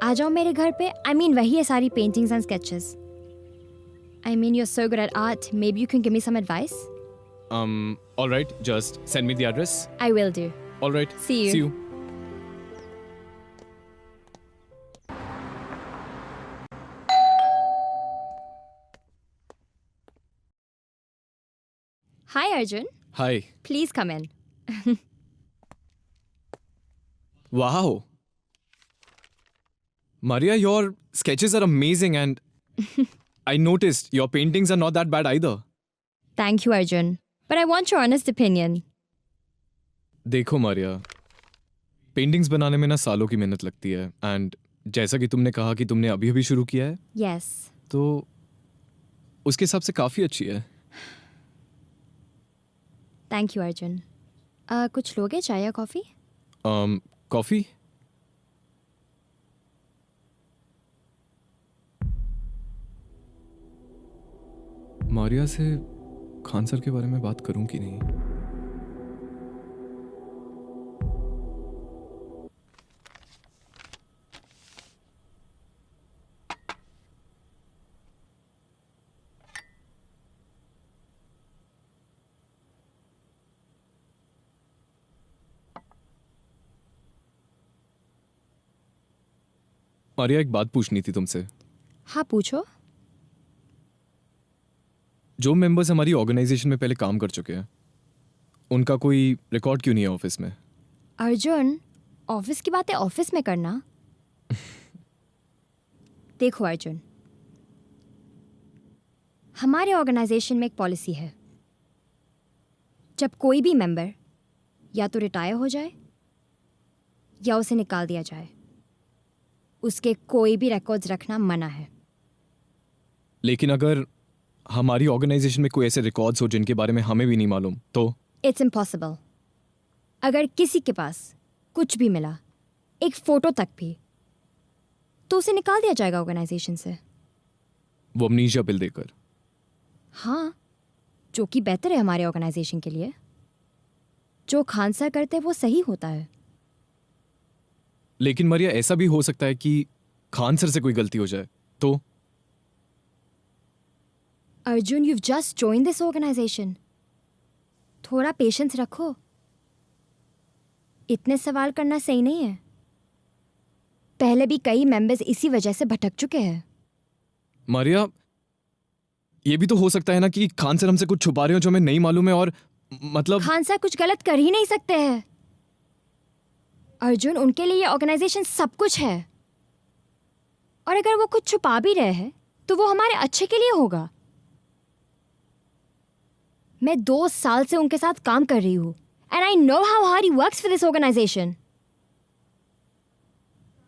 आ जाओ मेरे घर पे। आई मीन वही है सारी paintings and sketches. I mean you are so good at art, may be you can give me some advice. All right, just send me the address. I will do. All right. See you. See you. Hi Arjun, Hi. Please come in. Wow. Maria, your sketches are amazing and I noticed your paintings are not that bad either. Thank you Arjun, but I want your honest opinion. देखो Maria, paintings बनाने में ना सालों की मेहनत लगती है and जैसा कि तुमने कहा कि तुमने अभी अभी शुरू किया है Yes. तो उसके हिसाब से काफ़ी अच्छी है। Thank you Arjun. कुछ लोगे चाय या कॉफ़ी? कॉफ़ी? मारिया से खान सर के बारे में बात करूं कि नहीं? मारिया, एक बात पूछनी थी तुमसे। हाँ पूछो। जो मेंबर्स हमारी ऑर्गेनाइजेशन में पहले काम कर चुके हैं उनका कोई रिकॉर्ड क्यों नहीं है ऑफिस में? अर्जुन, ऑफिस की बातें ऑफिस में करना। देखो अर्जुन, हमारे ऑर्गेनाइजेशन में एक पॉलिसी है, जब कोई भी मेंबर या तो रिटायर हो जाए या उसे निकाल दिया जाए, उसके कोई भी रिकॉर्ड्स रखना मना है। लेकिन अगर हमारी ऑर्गेनाइजेशन में कोई ऐसे रिकॉर्ड्स हो जिनके बारे में हमें भी नहीं मालूम तो? It's impossible. अगर किसी के पास कुछ भी मिला, एक फोटो तक भी, तो उसे निकाल दिया जाएगा ऑर्गेनाइजेशन से। वो अमनीशिया बिल देकर? हाँ, जो कि बेहतर है हमारे ऑर्गेनाइजेशन के लिए। जो खान सर करते वो सही होता है। लेकिन मरिया, ऐसा भी हो सकता है कि खान सर से कोई गलती हो जाए तो? Arjun, you've just joined this organization. थोड़ा पेशेंस रखो। इतने सवाल करना सही नहीं है। पहले भी कई मेंबर्स इसी वजह से भटक चुके हैं। मारिया, ये भी तो हो सकता है ना कि खान सर हमसे कुछ छुपा रहे हो जो हमें नहीं मालूम है, और मतलब खान सर कुछ गलत कर ही नहीं सकते हैं। अर्जुन, उनके लिए ये ऑर्गेनाइजेशन सब कुछ है, और अगर वो कुछ छुपा भी रहे हैं तो वो हमारे अच्छे के लिए होगा। मैं 2 साल से उनके साथ काम कर रही हूँ, and I know how hard he works for this organisation.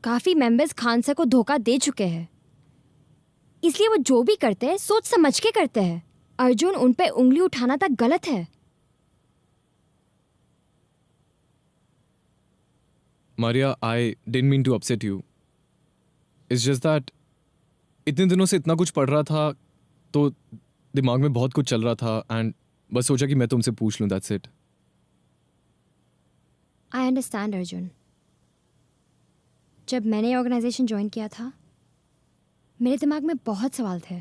काफी मेंबर्स खान सर को धोखा दे चुके हैं, इसलिए वो जो भी करते हैं सोच समझ के करते हैं। अर्जुन, उन पे उंगली उठाना तक गलत है। Maria, I didn't mean to upset you. It's just that इतने दिनों से इतना कुछ पढ़ रहा था तो दिमाग में बहुत कुछ चल रहा था, एंड बस सोचा कि मैं तुमसे पूछ लूं, that's it. I understand Arjun. जब मैंने ऑर्गेनाइजेशन ज्वाइन किया था मेरे दिमाग में बहुत सवाल थे,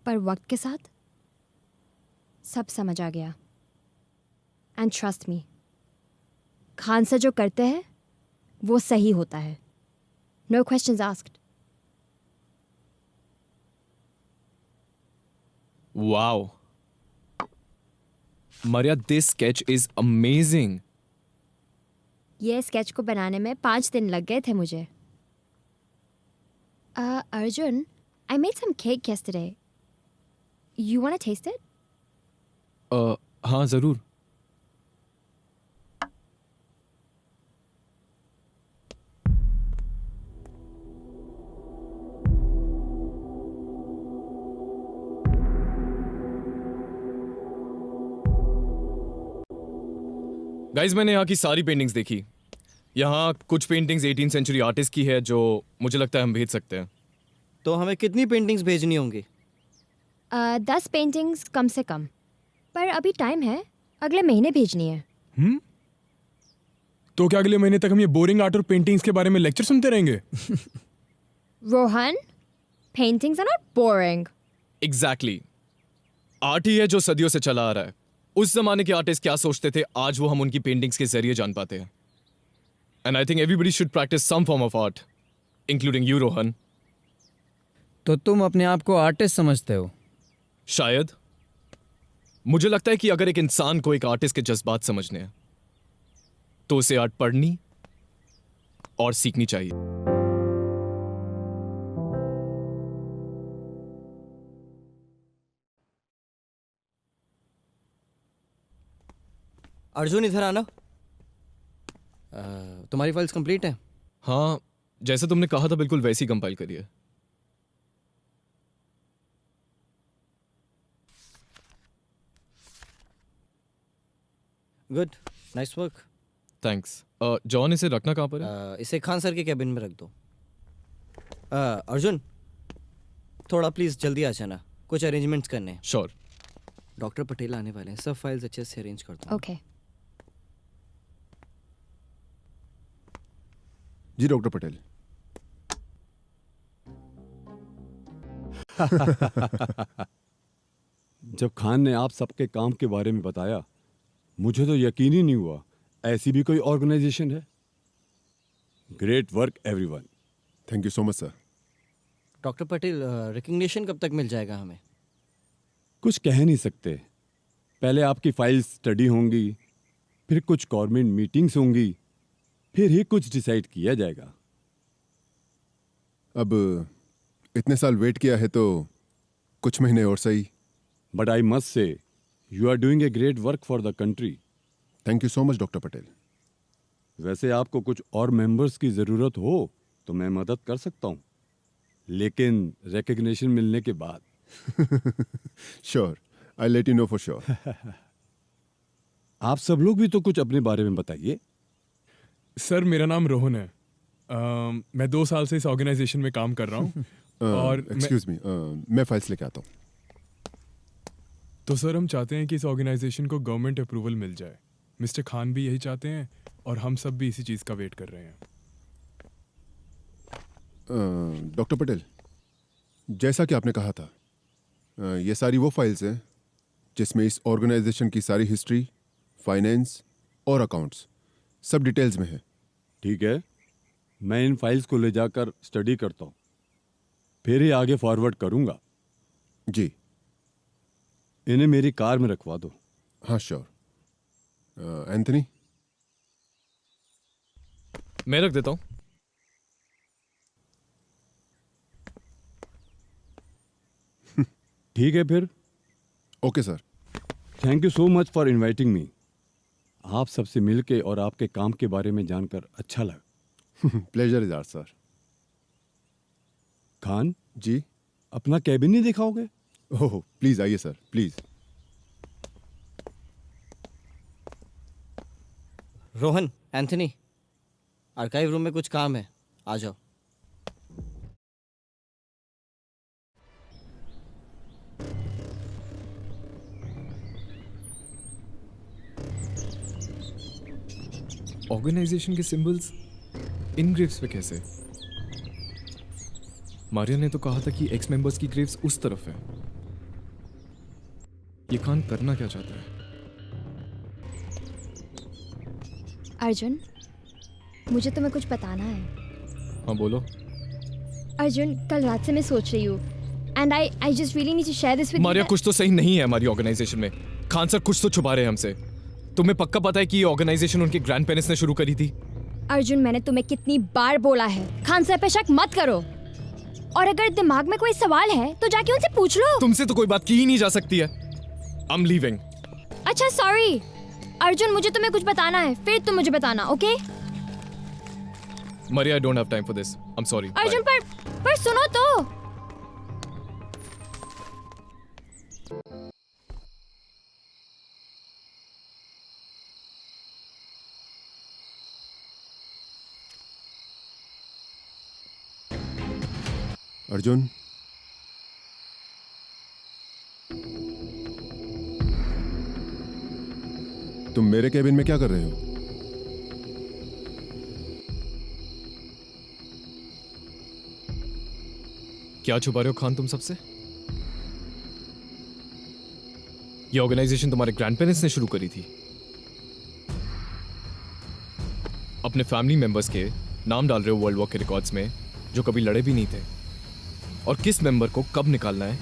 पर वक्त के साथ सब समझ आ गया। And trust me, Khan sir जो करते हैं वो सही होता है। No questions asked. Wow Maria, this sketch is amazing. ये स्केच को बनाने में 5 दिन लग गए थे मुझे। Arjun, I made some cake yesterday. You want to taste it? हाँ जरूर। गाइज, मैंने यहाँ की सारी पेंटिंग्स देखी। यहाँ कुछ पेंटिंग्स 18th सेंचुरी आर्टिस्ट की है जो मुझे लगता है हम भेज सकते हैं। तो हमें कितनी पेंटिंग्स भेजनी होंगी? 10 पेंटिंग्स कम से कम, पर अभी टाइम है, अगले महीने भेजनी है। तो क्या अगले महीने तक हम ये बोरिंग आर्ट और पेंटिंग्स के बारे में लेक्चर सुनते रहेंगे? Rohan, paintings are not boring. Exactly. Art ही है जो सदियों से चला आ रहा है। उस जमाने के आर्टिस्ट क्या सोचते थे, आज वो हम उनकी पेंटिंग्स के जरिए जान पाते हैं। And I think everybody should practise some form of art, including you Rohan. तो तुम अपने आप को आर्टिस्ट समझते हो? शायद। मुझे लगता है कि अगर एक इंसान को एक आर्टिस्ट के जज्बात समझने हैं तो उसे आर्ट पढ़नी और सीखनी चाहिए। अर्जुन, इधर आना। तुम्हारी फाइल्स कंप्लीट है? हाँ, जैसे तुमने कहा था बिल्कुल वैसी कंपाइल करिए। Good, nice work. Thanks. John, इसे रखना कहाँ पर है? इसे खान सर के कैबिन में रख दो। अर्जुन, थोड़ा प्लीज जल्दी आ जाना, कुछ अरेंजमेंट्स करने हैं। श्योर। डॉक्टर पटेल आने वाले हैं, सब फाइल्स अच्छे से अरेंज कर दो। ओके। जी डॉक्टर पटेल। जब खान ने आप सबके काम के बारे में बताया, मुझे तो यकीन ही नहीं हुआ ऐसी भी कोई ऑर्गेनाइजेशन है। Great work everyone. Thank you so much sir. Doctor Patel, recognition कब तक मिल जाएगा हमें? कुछ कह नहीं सकते। पहले आपकी फाइल्स स्टडी होंगी, फिर कुछ गवर्नमेंट मीटिंग्स होंगी, फिर ही कुछ डिसाइड किया जाएगा। अब इतने साल वेट किया है तो कुछ महीने और सही। But I must say you are doing a great work for the country. Thank you so much doctor Patel. वैसे आपको कुछ और मेंबर्स की ज़रूरत हो तो मैं मदद कर सकता हूँ, लेकिन रिकग्निशन मिलने के बाद। Sure, I let you know for sure. आप सब लोग भी तो कुछ अपने बारे में बताइए। सर, मेरा नाम रोहन है। मैं 2 साल से इस ऑर्गेनाइजेशन में काम कर रहा हूँ। और एक्सक्यूज मी, मैं फाइल्स लेके आता हूँ। तो सर, हम चाहते हैं कि इस ऑर्गेनाइजेशन को गवर्नमेंट अप्रूवल मिल जाए। मिस्टर खान भी यही चाहते हैं और हम सब भी इसी चीज़ का वेट कर रहे हैं। डॉक्टर पटेल, जैसा कि आपने कहा था, ये सारी वो फाइल्स हैं जिसमें इस ऑर्गेनाइजेशन की सारी हिस्ट्री, फाइनेंस और अकाउंट्स सब डिटेल्स में है। ठीक है, मैं इन फाइल्स को ले जाकर स्टडी करता हूँ, फिर ही आगे फॉरवर्ड करूँगा। जी इन्हें मेरी कार में रखवा दो। हाँ श्योर। एंथनी, मैं रख देता हूँ। ठीक है फिर। Okay sir. Thank you so much for inviting me. आप सबसे मिलके और आपके काम के बारे में जानकर अच्छा लगा। Pleasure is our sir. Khan, ji. अपना कैबिन नहीं दिखाओगे? ओह प्लीज आइए sir, please. Rohan, Anthony, archive room में कुछ काम है, आ जाओ। ऑर्गेनाइजेशन के सिंबल्स इन ग्रेव्स पे कैसे? मारिया ने तो कहा था कि एक्स मेंबर्स की ग्रेव्स उस तरफ है। ये खान करना क्या चाहता है? अर्जुन, मुझे तुम्हें कुछ बताना है। हाँ बोलो। अर्जुन, कल रात से मैं सोच रही हूँ and I just really need to share this with Maria, कुछ तो सही नहीं है हमारी ऑर्गेनाइजेशन में। खान सर कुछ तो छुपा रहे हैं हमसे। तुम्हें पक्का पता है कि ये ऑर्गेनाइजेशन उनके ग्रैंड पेरेंट्स ने शुरू करी थी? अर्जुन, मैंने तुम्हें कितनी बार बोला है, खान सर पे शक मत करो। और अगर दिमाग में कोई सवाल है तो जाके उनसे पूछ लो। तुमसे तो कोई बात की ही नहीं जा सकती है। I am leaving. अच्छा सॉरी अर्जुन, मुझे तुम्हें कुछ बताना है, फिर तुम मुझे बताना, okay? Maria, I don't have time for this. I am sorry. Arjun, पर सुनो तो। अर्जुन, तुम मेरे केबिन में क्या कर रहे हो? क्या छुपा रहे हो खान तुम सबसे? ये ऑर्गेनाइजेशन तुम्हारे ग्रैंड पेरेंट्स ने शुरू करी थी। अपने फैमिली मेंबर्स के नाम डाल रहे हो वर्ल्ड वॉर के रिकॉर्ड्स में, जो कभी लड़े भी नहीं थे। और किस मेंबर को कब निकालना है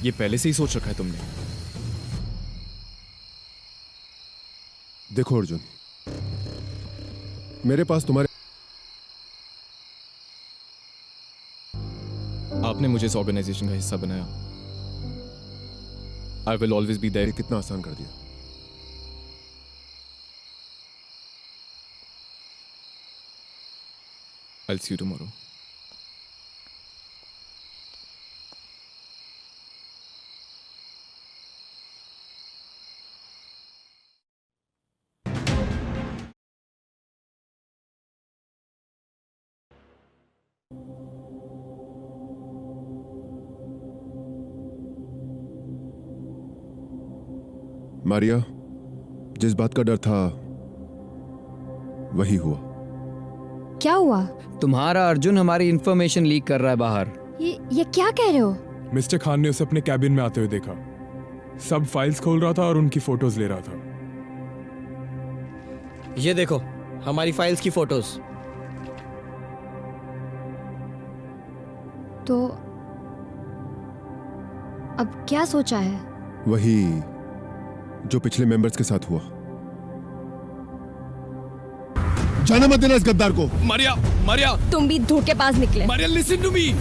ये पहले से ही सोच रखा है तुमने। देखो अर्जुन, मेरे पास तुम्हारे आपने मुझे इस ऑर्गेनाइजेशन का हिस्सा बनाया। I will always be there. कितना आसान कर दिया। I'll see you tomorrow. Maria, जिस बात का डर था वही हुआ। क्या हुआ? तुम्हारा अर्जुन हमारी इंफॉर्मेशन लीक कर रहा है बाहर। ये क्या कह रहे हो? मिस्टर खान ने उसे अपने कैबिन में आते हुए देखा। सब फाइल्स खोल रहा था और उनकी फोटोज ले रहा था। ये देखो हमारी फाइल्स की फोटोज। तो अब क्या सोचा है? वही जो पिछले मेंबर्स के साथ हुआ। जाने मत देना इस गद्दार को। मारिया, तुम भी धोखेबाज निकले। Maria, listen to me.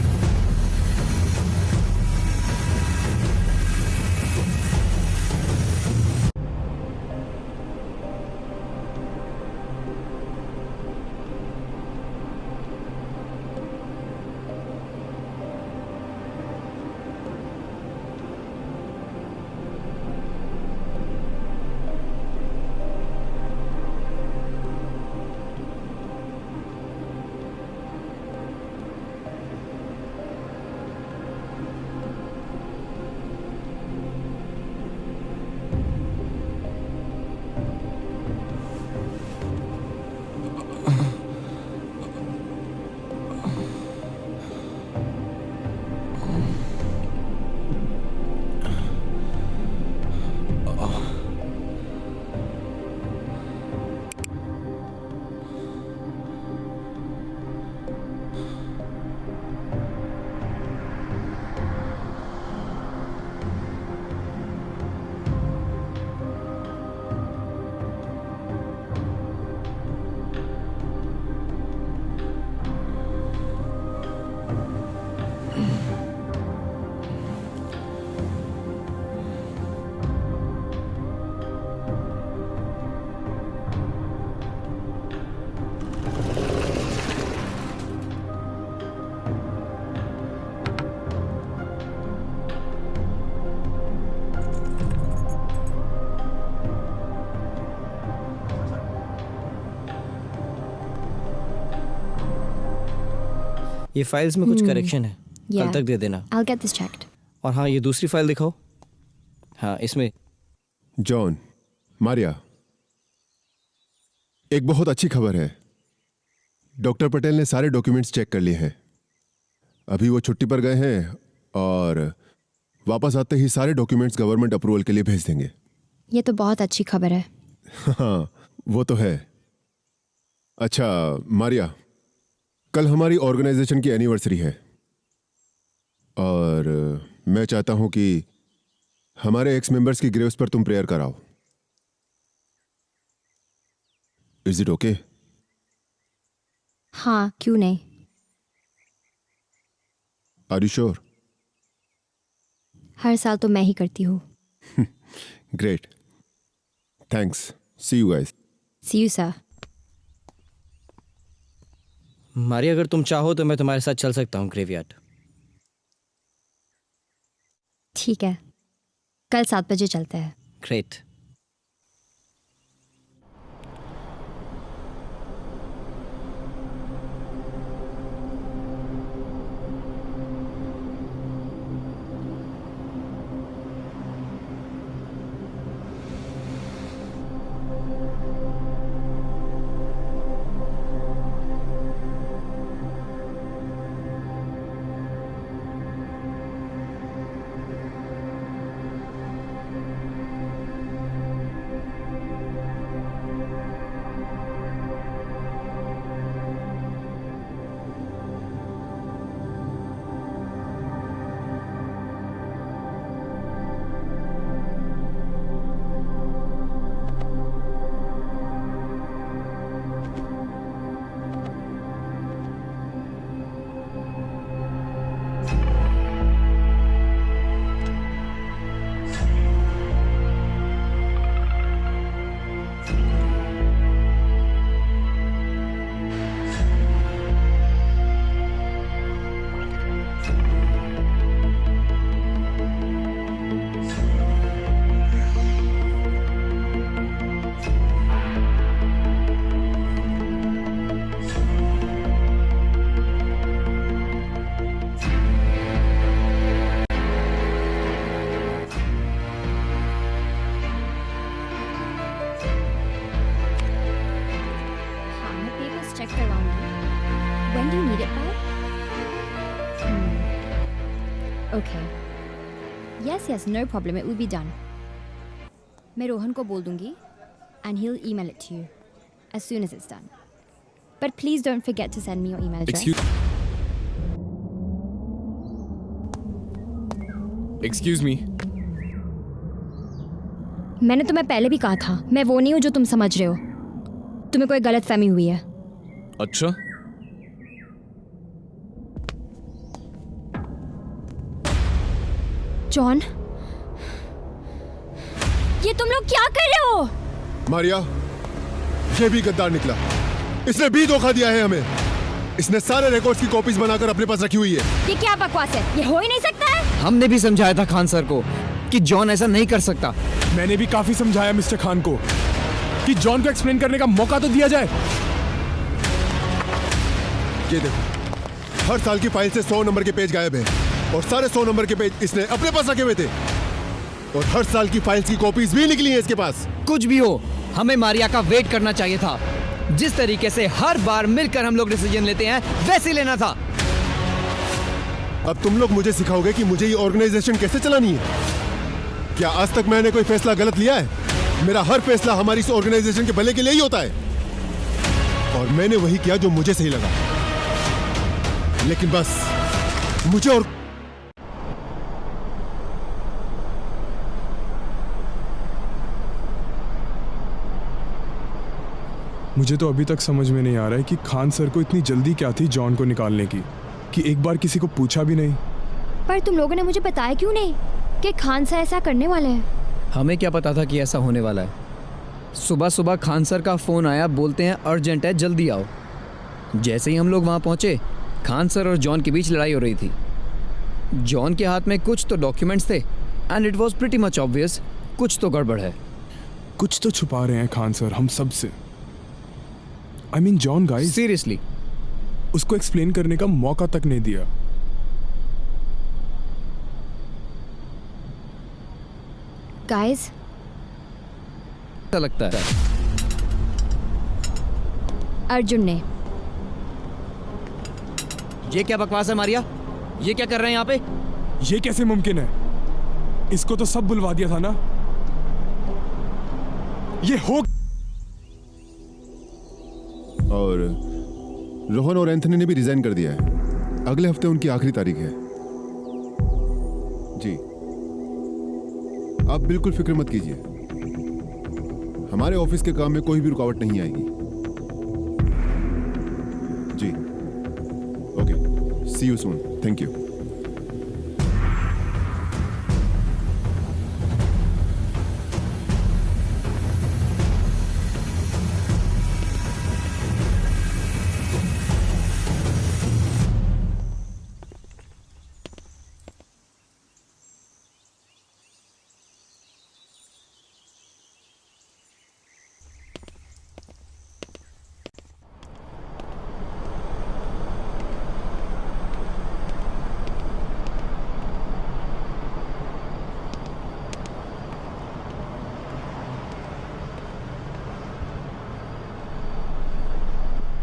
ये फाइल्स में कुछ करेक्शन है, कल तक दे देना। I'll get this checked. और हाँ, ये दूसरी फाइल दिखाओ। हाँ, इसमें जॉन, मारिया, एक बहुत अच्छी खबर है। डॉक्टर पटेल ने सारे डॉक्यूमेंट्स चेक कर लिए हैं। अभी वो छुट्टी पर गए हैं और वापस आते ही सारे डॉक्यूमेंट्स गवर्नमेंट अप्रूवल के लिए भेज देंगे। ये तो बहुत अच्छी खबर है। हाँ, वो तो है। अच्छा मारिया, कल हमारी ऑर्गेनाइजेशन की एनिवर्सरी है और मैं चाहता हूं कि हमारे एक्स मेंबर्स की ग्रेव्स पर तुम प्रेयर कराओ। Is it okay? हाँ, क्यों नहीं। Are you sure? हर साल तो मैं ही करती हूँ। Great, thanks, see you guys. See you, sir. Maria, अगर तुम चाहो तो मैं तुम्हारे साथ चल सकता हूँ ग्रेवयार्ड। ठीक है, कल 7 बजे चलते हैं। ग्रेट। चेक करवाऊंगी। When do you need it by? Okay. Yes, no problem. It will be done. मैं रोहन को बोल दूंगी and he'll email it to you as soon as it's done. But please don't forget to send me your email address. Excuse me. मैंने तुम्हें पहले भी कहा था, मैं वो नहीं हूँ जो तुम समझ रहे हो। तुम्हें कोई गलतफहमी हुई है। अच्छा, जॉन, ये तुम लोग क्या कर रहे हो? मारिया, ये भी गद्दार निकला। इसने भी धोखा दिया है हमें। इसने सारे रिकॉर्ड्स की कॉपीज बनाकर अपने पास रखी हुई है। ये क्या बकवास है? ये हो ही नहीं सकता है। हमने भी समझाया था खान सर को कि जॉन ऐसा नहीं कर सकता। मैंने भी काफी समझाया मिस्टर खान को कि जॉन को एक्सप्लेन करने का मौका तो दिया जाए। ये देखो, हर साल की फाइल से 100 नंबर के पेज गायब हैं और सारे 100 नंबर के पेज इसने अपने पास रखे हुए थे और हर साल की फाइल्स की कॉपीज भी निकली हैं इसके पास। कुछ भी हो, हमें मारिया का वेट करना चाहिए था। जिस तरीके से हर बार मिलकर हम लोग डिसीजन लेते हैं वैसे ही लेना था। अब तुम लोग मुझे सिखाओगे कि मुझे ये ऑर्गेनाइजेशन कैसे चलानी है? क्या आज तक मैंने कोई फैसला गलत लिया है? मेरा हर फैसला हमारी इस ऑर्गेनाइजेशन के भले के लिए ही होता है और मैंने वही किया जो मुझे सही लगा। लेकिन बस मुझे और मुझे तो अभी तक समझ में नहीं आ रहा है कि खान सर को इतनी जल्दी क्या थी जॉन को निकालने की कि एक बार किसी को पूछा भी नहीं। पर तुम लोगों ने मुझे बताया क्यों नहीं कि खान सर ऐसा करने वाले हैं? हमें क्या पता था कि ऐसा होने वाला है। सुबह सुबह खान सर का फ़ोन आया, बोलते हैं अर्जेंट है, जल्दी आओ। जैसे ही हम लोग वहाँ पहुँचे, खान सर और जॉन के बीच लड़ाई हो रही थी। जॉन के हाथ में कुछ तो डॉक्यूमेंट्स थे and it was pretty much obvious कुछ तो गड़बड़ है। कुछ तो छुपा रहे हैं खान सर हम सब से। I mean John guys. Seriously उसको एक्सप्लेन करने का मौका तक नहीं दिया। गाइस, ऐसा लगता है अर्जुन ने। ये क्या बकवास है मारिया? ये क्या कर रहे हैं यहाँ पे? ये कैसे मुमकिन है? इसको तो सब बुलवा दिया था ना। ये हो और रोहन और एंथनी ने भी रिजाइन कर दिया है। अगले हफ्ते उनकी आखिरी तारीख है। जी, आप बिल्कुल फिक्र मत कीजिए, हमारे ऑफिस के काम में कोई भी रुकावट नहीं आएगी। जी, okay, see you soon, thank you.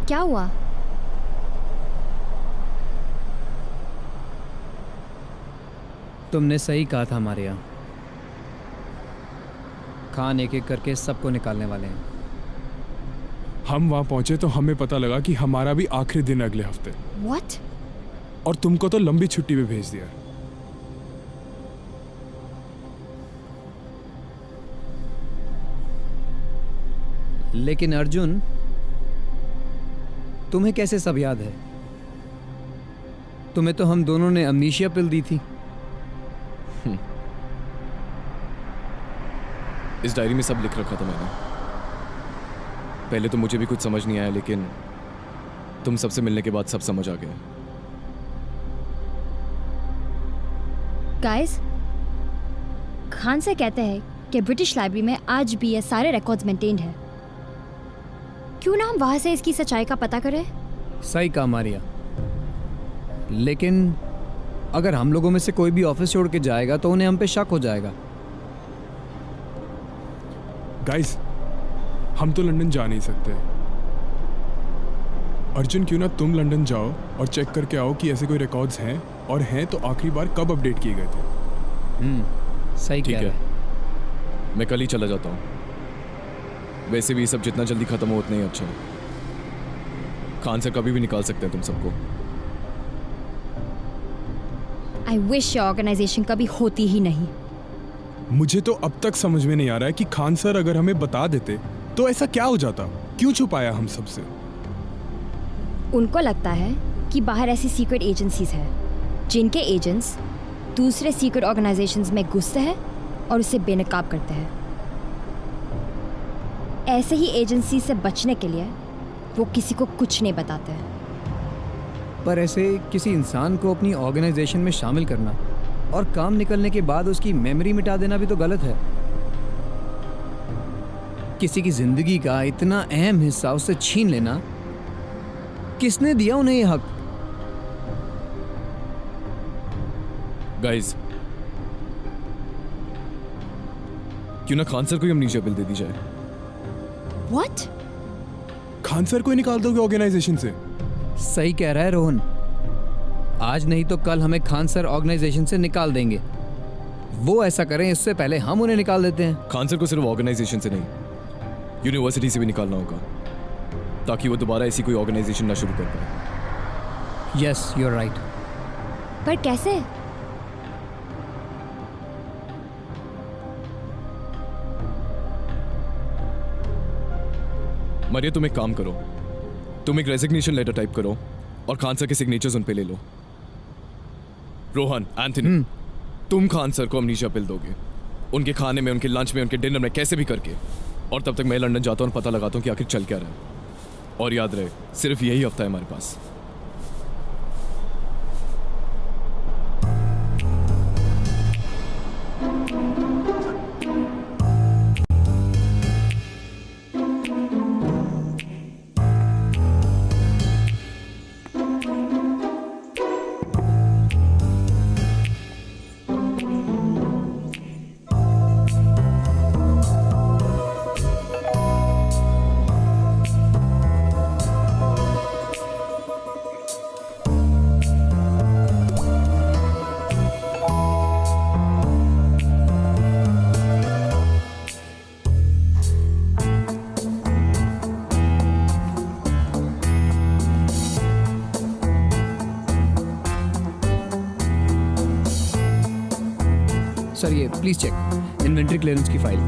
क्या हुआ? तुमने सही कहा था मारिया। खान एक एक करके सबको निकालने वाले हैं। हम वहां पहुंचे तो हमें पता लगा कि हमारा भी आखिरी दिन अगले हफ्ते, What? और तुमको तो लंबी छुट्टी पे भेज दिया। लेकिन अर्जुन, तुम्हें कैसे सब याद है? तुम्हें तो हम दोनों ने अमनीशिया पिल दी थी। इस डायरी में सब लिख रखा था मैंने। पहले तो मुझे भी कुछ समझ नहीं आया, लेकिन तुम सबसे मिलने के बाद सब समझ आ गया। गाइस, खान से कहते हैं कि ब्रिटिश लाइब्रेरी में आज भी ये सारे रिकॉर्ड्स मेंटेन्ड है। क्यों ना हम वहां से इसकी सच्चाई का पता करें? सही कहा मारिया। लेकिन अगर हम लोगों में से कोई भी ऑफिस छोड़ के जाएगा तो उन्हें हम पे शक हो जाएगा। गाइस, हम तो लंदन जा नहीं सकते। अर्जुन, क्यों ना तुम लंदन जाओ और चेक करके आओ कि ऐसे कोई रिकॉर्ड्स हैं, और हैं तो आखिरी बार कब अपडेट किए गए थे। सही ठीक कह रहे है, हैं। मैं कल ही चला जाता हूँ। वैसे भी ये सब जितना जल्दी खत्म हो उतना ही अच्छा है। खान से कभी भी निकाल सकते हैं तुम सबको। आई विश ये ऑर्गेनाइजेशन कभी होती ही नहीं। मुझे तो अब तक समझ में नहीं आ रहा है कि खान सर अगर हमें बता देते तो ऐसा क्या हो जाता? क्यों छुपाया हम सबसे? उनको लगता है कि बाहर ऐसी सीक्रेट एजेंसीज हैं जिनके एजेंट्स दूसरे सीक्रेट ऑर्गेनाइजेशंस में घुसते हैं और उसे बेनकाब करते हैं। ऐसे ही एजेंसी से बचने के लिए वो किसी को कुछ नहीं बताते हैं। पर ऐसे किसी इंसान को अपनी ऑर्गेनाइजेशन में शामिल करना और काम निकलने के बाद उसकी मेमोरी मिटा देना भी तो गलत है। किसी की जिंदगी का इतना अहम हिस्सा उससे छीन लेना, किसने दिया उन्हें ये हक? गाइस, क्यों ना खान सर को ही अमनीशिया बिल दे दी जाए? What? खान सर को ही निकाल दोगे ऑर्गेनाइजेशन से? सही कह रहा है रोहन। आज नहीं तो कल हमें खान सर ऑर्गेनाइजेशन से निकाल देंगे। वो ऐसा करें इससे पहले हम उन्हें निकाल देते हैं। खान सर को सिर्फ ऑर्गेनाइजेशन से नहीं, यूनिवर्सिटी से भी निकालना होगा, ताकि वो दोबारा ऐसी कोई ऑर्गेनाइजेशन ना शुरू कर पाए। Yes, you are right. पर कैसे? मरिया, तुम एक काम करो, तुम एक रेजिग्नेशन लेटर टाइप करो और खान सर के सिग्नेचर्स उन पे ले लो। रोहन, एंथनी, तुम खान सर को अमनीशिया पिल दोगे, उनके खाने में, उनके लंच में, उनके डिनर में, कैसे भी करके। और तब तक मैं लंदन जाता हूँ और पता लगाता हूँ कि आखिर चल क्या रहा है। और याद रहे, सिर्फ यही हफ्ता है हमारे पास। सर ये प्लीज चेक इन्वेंट्री क्लियरेंस की फाइल।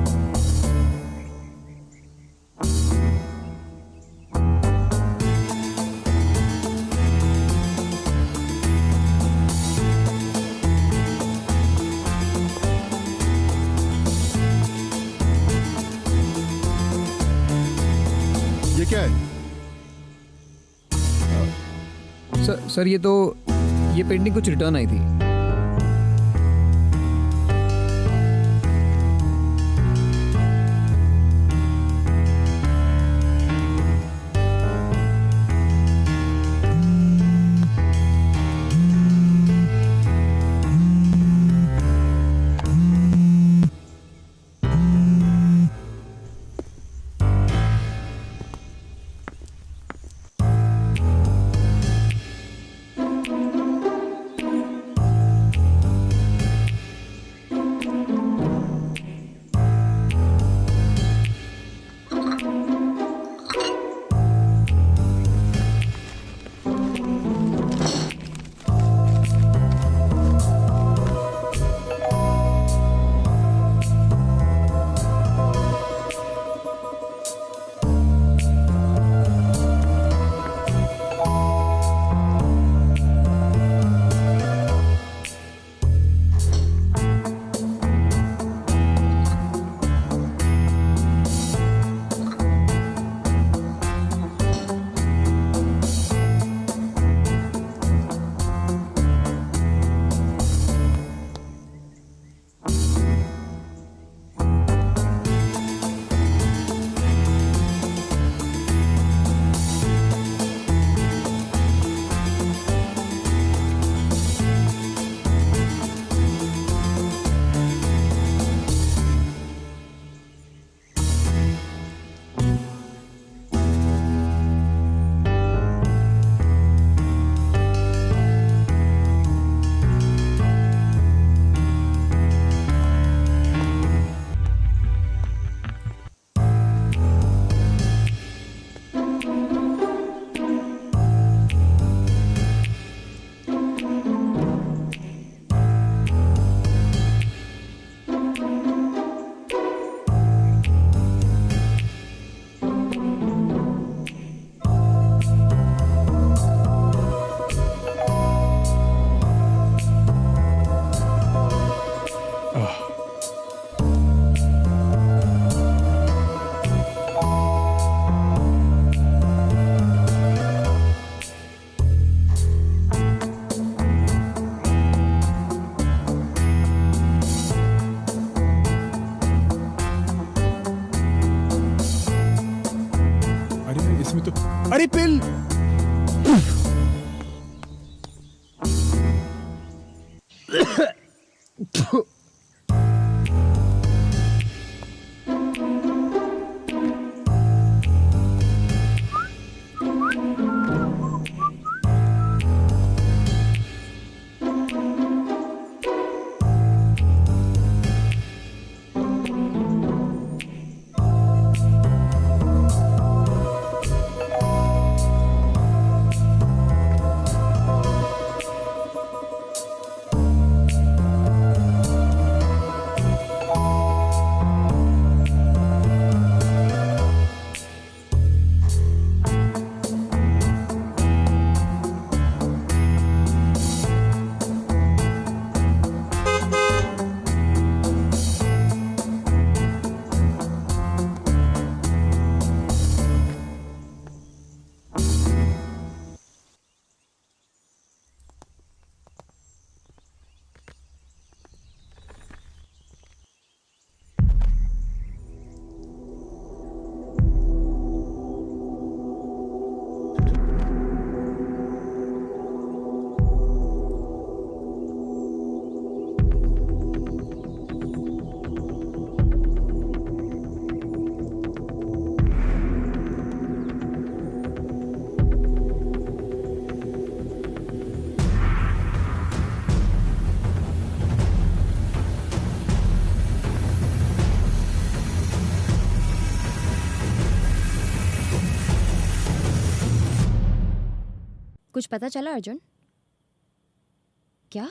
ये क्या है? सर ये पेंटिंग कुछ रिटर्न आई थी। इसमें तो अरे पिल कुछ पता चला अर्जुन? क्या?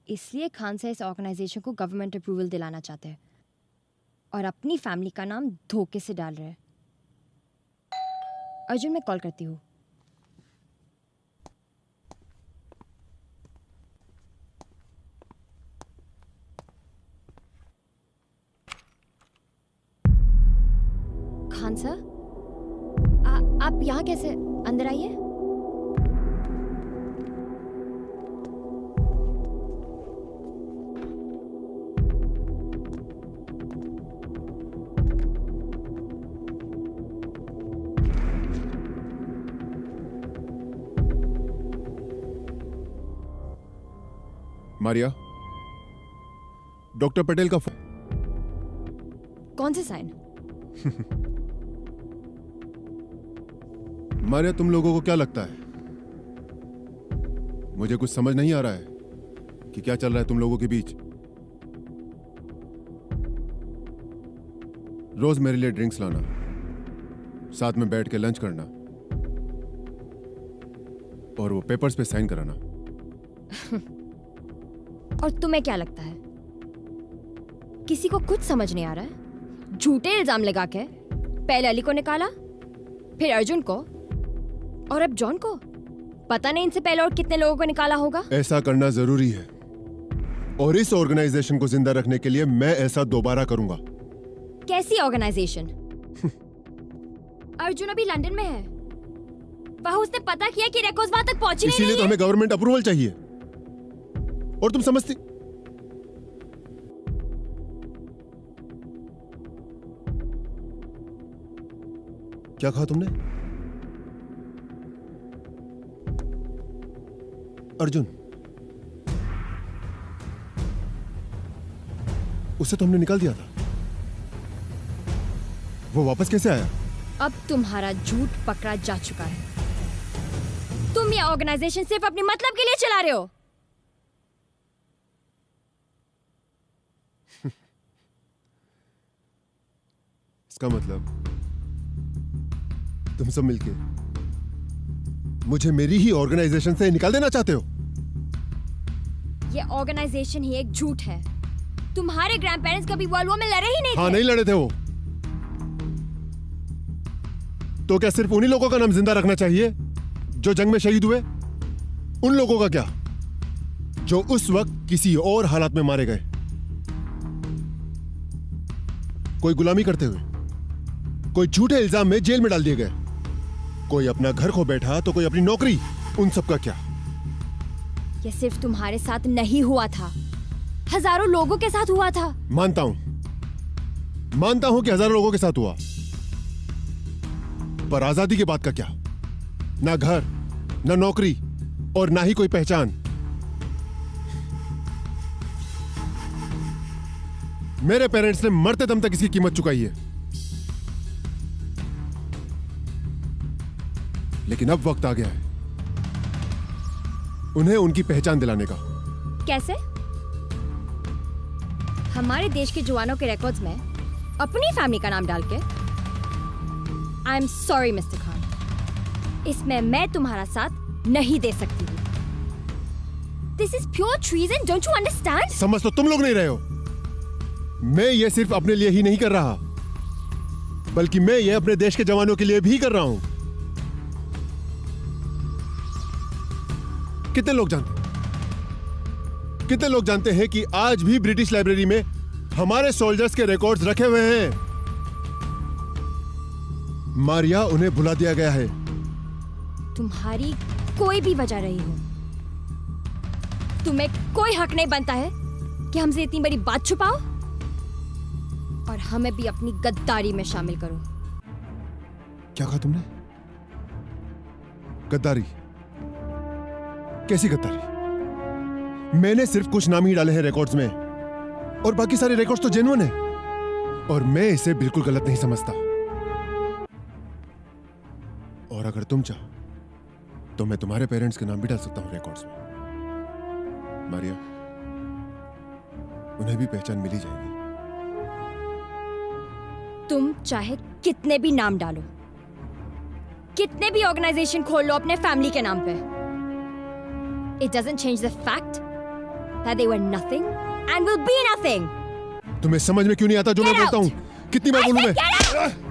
इसलिए खान सर इस ऑर्गेनाइजेशन को गवर्नमेंट अप्रूवल दिलाना चाहते हैं और अपनी फैमिली का नाम धोखे से डाल रहे हैं। अर्जुन, मैं कॉल करती हूँ। खान सर, आप यहाँ कैसे? अंदर आइए। मारिया, डॉक्टर पटेल का कौन से साइन? मारिया, तुम लोगों को क्या लगता है? मुझे कुछ समझ नहीं आ रहा है कि क्या चल रहा है तुम लोगों के बीच। रोज मेरे लिए ड्रिंक्स लाना, साथ में बैठ के लंच करना और वो पेपर्स पे साइन कराना। और तुम्हें क्या लगता है किसी को कुछ समझ नहीं आ रहा है? झूठे इल्जाम लगा के पहले अली को निकाला, फिर अर्जुन को और अब जॉन को। पता नहीं इनसे पहले और कितने लोगों को निकाला होगा। ऐसा करना जरूरी है और इस ऑर्गेनाइजेशन को जिंदा रखने के लिए मैं ऐसा दोबारा करूंगा। कैसी ऑर्गेनाइजेशन? अर्जुन अभी लंदन में है, वहां उसने पता किया कि रिकॉर्ड्स वहां तक पहुंची नहीं इसीलिए तो है। हमें गवर्नमेंट अप्रूवल चाहिए। और तुम समझती क्या कहा तुमने? अर्जुन, उसे तो हमने निकाल दिया था, वो वापस कैसे आया? अब तुम्हारा झूठ पकड़ा जा चुका है। तुम ये ऑर्गेनाइजेशन सिर्फ अपने मतलब के लिए चला रहे हो। इसका मतलब तुम सब मिलके मुझे मेरी ही ऑर्गेनाइजेशन से निकाल देना चाहते हो? ये ऑर्गेनाइजेशन ही एक झूठ है। तुम्हारे ग्रैंड पेरेंट्स कभी वर्ल्ड वॉर में लड़े ही नहीं हाँ, थे। नहीं लड़े थे वो। तो क्या सिर्फ उन्हीं लोगों का नाम जिंदा रखना चाहिए जो जंग में शहीद हुए? उन लोगों का क्या जो उस वक्त किसी और हालात में मारे गए, कोई गुलामी करते हुए, कोई झूठे इल्जाम में जेल में डाल दिए गए, कोई अपना घर खो बैठा तो कोई अपनी नौकरी। उन सब का क्या? ये सिर्फ तुम्हारे साथ नहीं हुआ था, हजारों लोगों के साथ हुआ था। मानता हूं कि हजारों लोगों के साथ हुआ, पर आजादी के बाद का क्या? ना घर, ना नौकरी और ना ही कोई पहचान। मेरे पेरेंट्स ने मरते दम तक इसकी कीमत चुकाई है, लेकिन अब वक्त आ गया है उन्हें उनकी पहचान दिलाने का। कैसे? हमारे देश के जवानों के रिकॉर्ड्स में अपनी फैमिली का नाम डाल के? आई एम सॉरी मिस्टर खान, इसमें मैं तुम्हारा साथ नहीं दे सकती हूँ। This is pure treason, don't you understand? समझ तो तुम लोग नहीं रहे हो। मैं ये सिर्फ अपने लिए ही नहीं कर रहा, बल्कि मैं ये अपने देश के जवानों के लिए भी कर रहा हूं। कितने लोग जानते हैं कि आज भी ब्रिटिश लाइब्रेरी में हमारे सोल्जर्स के रिकॉर्ड्स रखे हुए हैं? मारिया, उन्हें भुला दिया गया है। तुम्हारी कोई भी वजह रही हो, तुम्हें कोई हक नहीं बनता है कि हमसे इतनी बड़ी बात छुपाओ और हमें भी अपनी गद्दारी में शामिल करो। क्या कहा तुमने? गद्दारी? कैसी गद्दारी? मैंने सिर्फ कुछ नाम ही डाले हैं रिकॉर्ड्स में और बाकी सारे रिकॉर्ड्स तो जेन्युइन है, और मैं इसे बिल्कुल गलत नहीं समझता। और अगर तुम चाहो तो मैं तुम्हारे पेरेंट्स के नाम भी डाल सकता हूं रिकॉर्ड्स में। मारिया, उन्हें भी पहचान मिली जाएगी। तुम चाहे कितने भी नाम डालो, कितने भी ऑर्गेनाइजेशन खोल लो अपने फैमिली के नाम पे, it doesn't change the fact that they were nothing and will be nothing. तुम्हें समझ में क्यों नहीं आता जो मैं Get बोलता out! हूँ? कितनी बार I बोलूं said मैं? get out!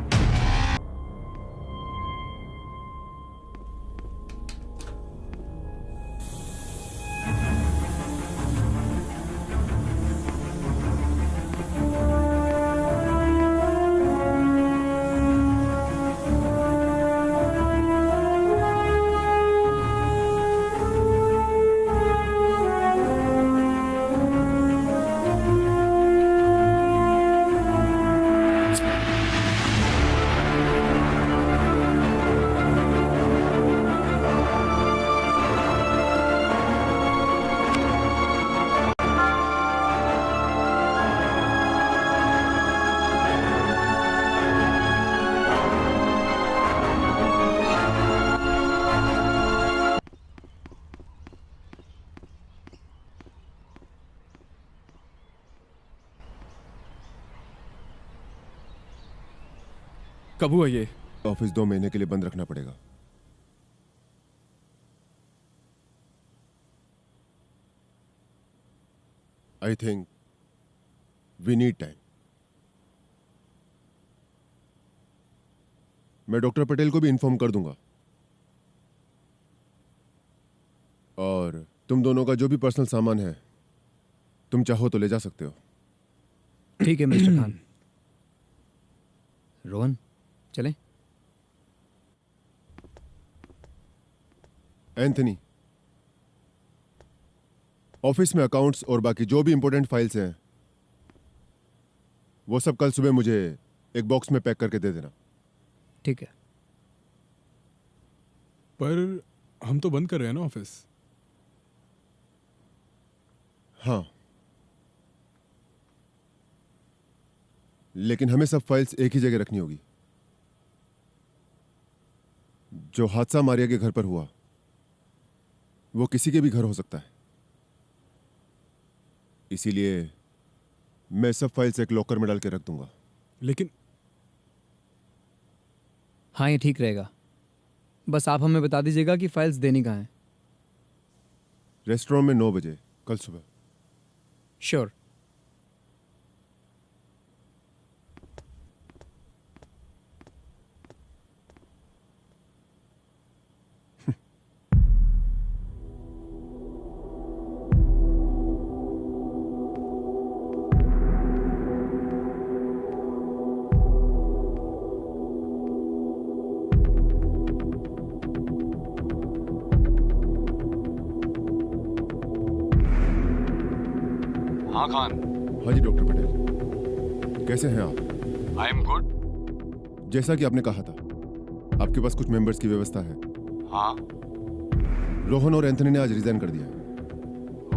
कब हुआ ये? ऑफिस 2 महीने के लिए बंद रखना पड़ेगा। I think we need time. मैं डॉक्टर पटेल को भी इन्फॉर्म कर दूंगा, और तुम दोनों का जो भी पर्सनल सामान है तुम चाहो तो ले जा सकते हो। ठीक है मिस्टर खान। रोहन चलें? एंथनी, ऑफिस में अकाउंट्स और बाकी जो भी इंपॉर्टेंट फाइल्स हैं वो सब कल सुबह मुझे एक बॉक्स में पैक करके दे देना। ठीक है। पर हम तो बंद कर रहे हैं ना ऑफिस। हाँ, लेकिन हमें सब फाइल्स एक ही जगह रखनी होगी। जो हादसा मारिया के घर पर हुआ वो किसी के भी घर हो सकता है, इसीलिए मैं सब फाइल्स एक लॉकर में डाल के रख दूंगा। लेकिन हाँ ये ठीक रहेगा, बस आप हमें बता दीजिएगा कि फाइल्स देनी कहाँ हैं। रेस्टोरेंट में 9 बजे कल सुबह। श्योर। हाँ खान, हाँ जी डॉक्टर पटेल, कैसे हैं आप? I am good. जैसा कि आपने कहा था, आपके पास कुछ मेंबर्स की व्यवस्था है। हाँ रोहन और एंथनी ने आज रिजाइन कर दिया है।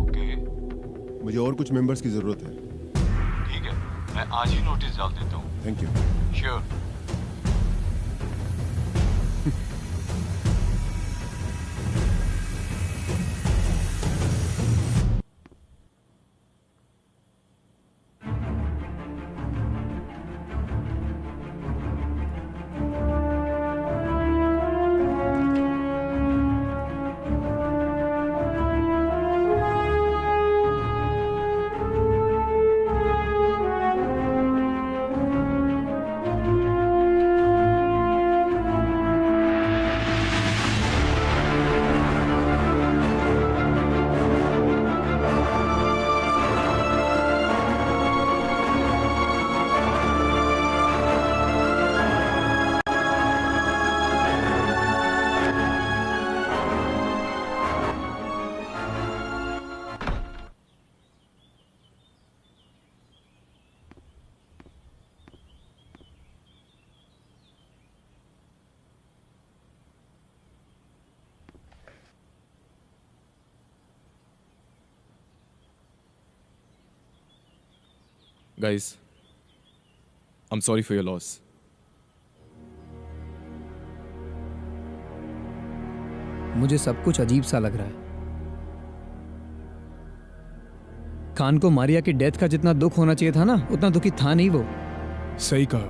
ओके, मुझे और कुछ मेंबर्स की जरूरत है। ठीक है, मैं आज ही नोटिस डाल देता हूँ। Thank you. Sure. Guys, I'm sorry for your loss. मुझे सब कुछ अजीब सा लग रहा है। खान को मारिया की डेथ का जितना दुख होना चाहिए था ना, उतना दुखी था नहीं वो। सही कहा,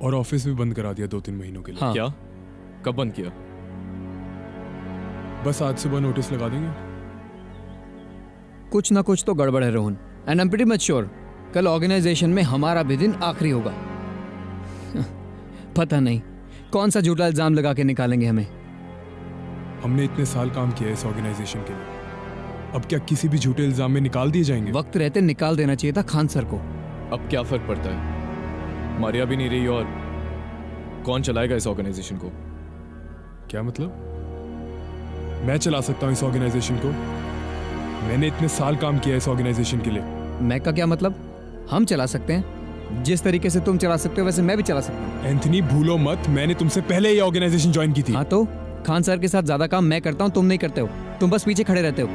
और ऑफिस भी बंद करा दिया 2-3 महीनों के लिए। हाँ। क्या? कब बंद किया? बस आज सुबह नोटिस लगा देंगे। कुछ ना कुछ तो गड़बड़ है Rohan, and I am pretty much sure कल ऑर्गेनाइजेशन में हमारा भी दिन आखिरी होगा। पता नहीं कौन सा झूठा इल्जाम लगा के निकालेंगे हमें। हमने इतने साल काम किया है इस ऑर्गेनाइजेशन के लिए, अब क्या किसी भी झूठे इल्जाम में निकाल दिए जाएंगे? वक्त रहते निकाल देना चाहिए था खान सर को। अब क्या फर्क पड़ता है, मारिया भी नहीं रही और कौन चलाएगा इस ऑर्गेनाइजेशन को? क्या मतलब? मैं चला सकता हूँ इस ऑर्गेनाइजेशन को? मैंने इतने साल काम किया है इस ऑर्गेनाइजेशन के लिए। मैं का क्या मतलब? हम चला सकते हैं, जिस तरीके से तुम चला सकते हो वैसे मैं भी चला सकता हूँ। एंथनी भूलो मत, मैंने तुमसे पहले ये ऑर्गेनाइजेशन ज्वाइन की थी। हाँ तो खान सर के साथ ज्यादा काम मैं करता हूँ, तुम नहीं करते हो, तुम बस पीछे खड़े रहते हो।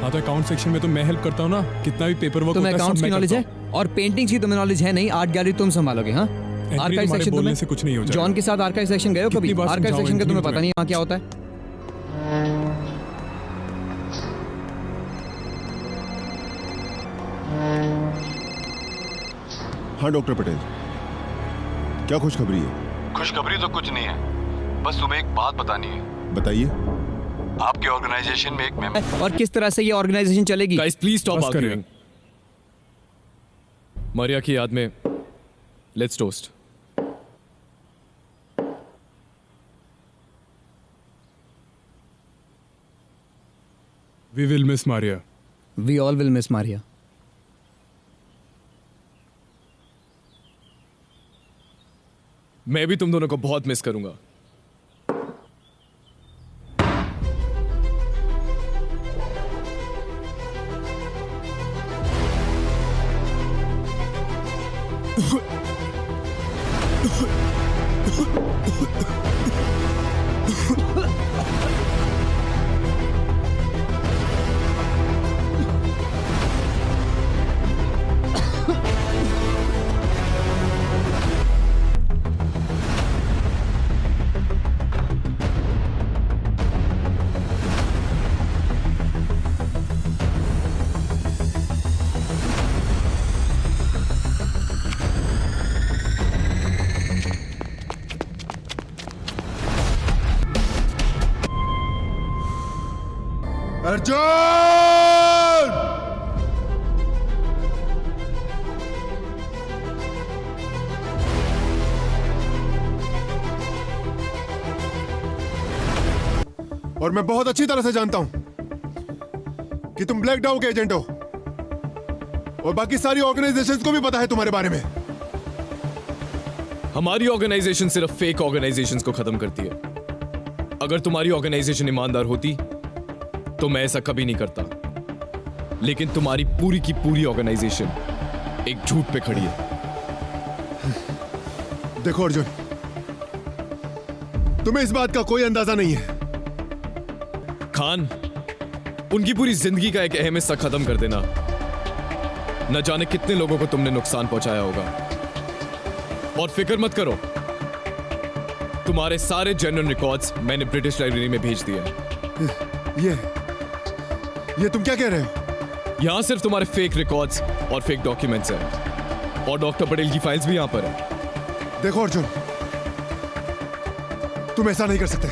हाँ तो अकाउंट सेक्शन में तो मैं हेल्प करता हूँ ना, कितना भी पेपर वर्क तुम्हें होता है अकाउंट्स सब की मैं नॉलेज करता है हूँ। और पेंटिंग्स की तुम्हें नॉलेज है नहीं, आर्ट गैलरी तुम संभालोगे। हाँ आर्काइव तुम्हारे सेक्शन बोलने तुम्हें से कुछ नहीं हो जाएगा। जॉन के साथ आर्काइव सेक्शन गए हो कभी? कितनी बार आर्काइव समझाऊं सेक्शन का एंथनी तुम्हें पता नहीं वहाँ क्या होता है? हाँ डॉक्टर पटेल, क्या खुशखबरी है? खुशखबरी तो कुछ नहीं है, बस तुम्हें एक बात बतानी है। बताइए। आपके ऑर्गेनाइजेशन में एक मेंबर और किस तरह से ये ऑर्गेनाइजेशन चलेगी? गाइस प्लीज स्टॉप बस करें। आर्ग्यूइंग। मारिया की याद में let's toast. We will miss Maria. We all will miss Maria. मैं भी तुम दोनों को बहुत मिस करूंगा। अर्जुन! और मैं बहुत अच्छी तरह से जानता हूं कि तुम ब्लैक डाउ के एजेंट हो, और बाकी सारी ऑर्गेनाइजेशंस को भी पता है तुम्हारे बारे में। हमारी ऑर्गेनाइजेशन सिर्फ फेक ऑर्गेनाइजेशंस को खत्म करती है। अगर तुम्हारी ऑर्गेनाइजेशन ईमानदार होती तो मैं ऐसा कभी नहीं करता, लेकिन तुम्हारी पूरी की पूरी ऑर्गेनाइजेशन एक झूठ पे खड़ी है। देखो अर्जुन, तुम्हें इस बात का कोई अंदाजा नहीं है। खान, उनकी पूरी जिंदगी का एक अहम हिस्सा खत्म कर देना, न जाने कितने लोगों को तुमने नुकसान पहुंचाया होगा। और फिक्र मत करो, तुम्हारे सारे जनरल रिकॉर्ड्स मैंने ब्रिटिश लाइब्रेरी में भेज दिए हैं। ये तुम क्या कह रहे हो? यहां सिर्फ तुम्हारे फेक रिकॉर्ड्स और फेक डॉक्यूमेंट्स हैं, और डॉक्टर पटेल की फाइल्स भी यहां पर है। देखो अर्जुन, तुम ऐसा नहीं कर सकते।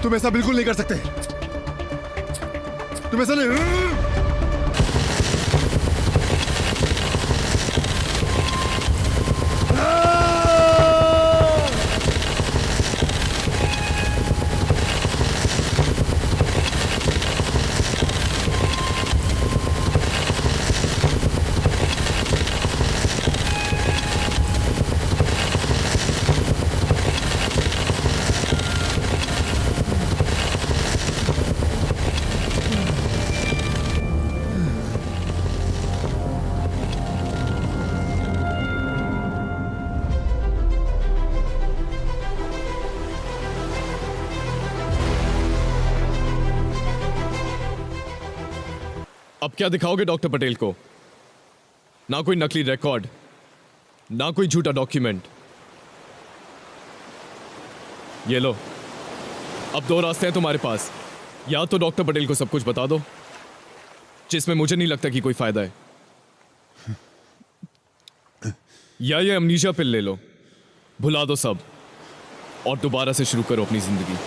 तुम ऐसा बिल्कुल नहीं कर सकते। तुम ऐसा नहीं। अब क्या दिखाओगे डॉक्टर पटेल को? ना कोई नकली रिकॉर्ड, ना कोई झूठा डॉक्यूमेंट। ये लो, अब दो रास्ते हैं तुम्हारे पास। या तो डॉक्टर पटेल को सब कुछ बता दो, जिसमें मुझे नहीं लगता कि कोई फायदा है, या ये अमनीशा पिल ले लो, भुला दो सब और दोबारा से शुरू करो अपनी जिंदगी।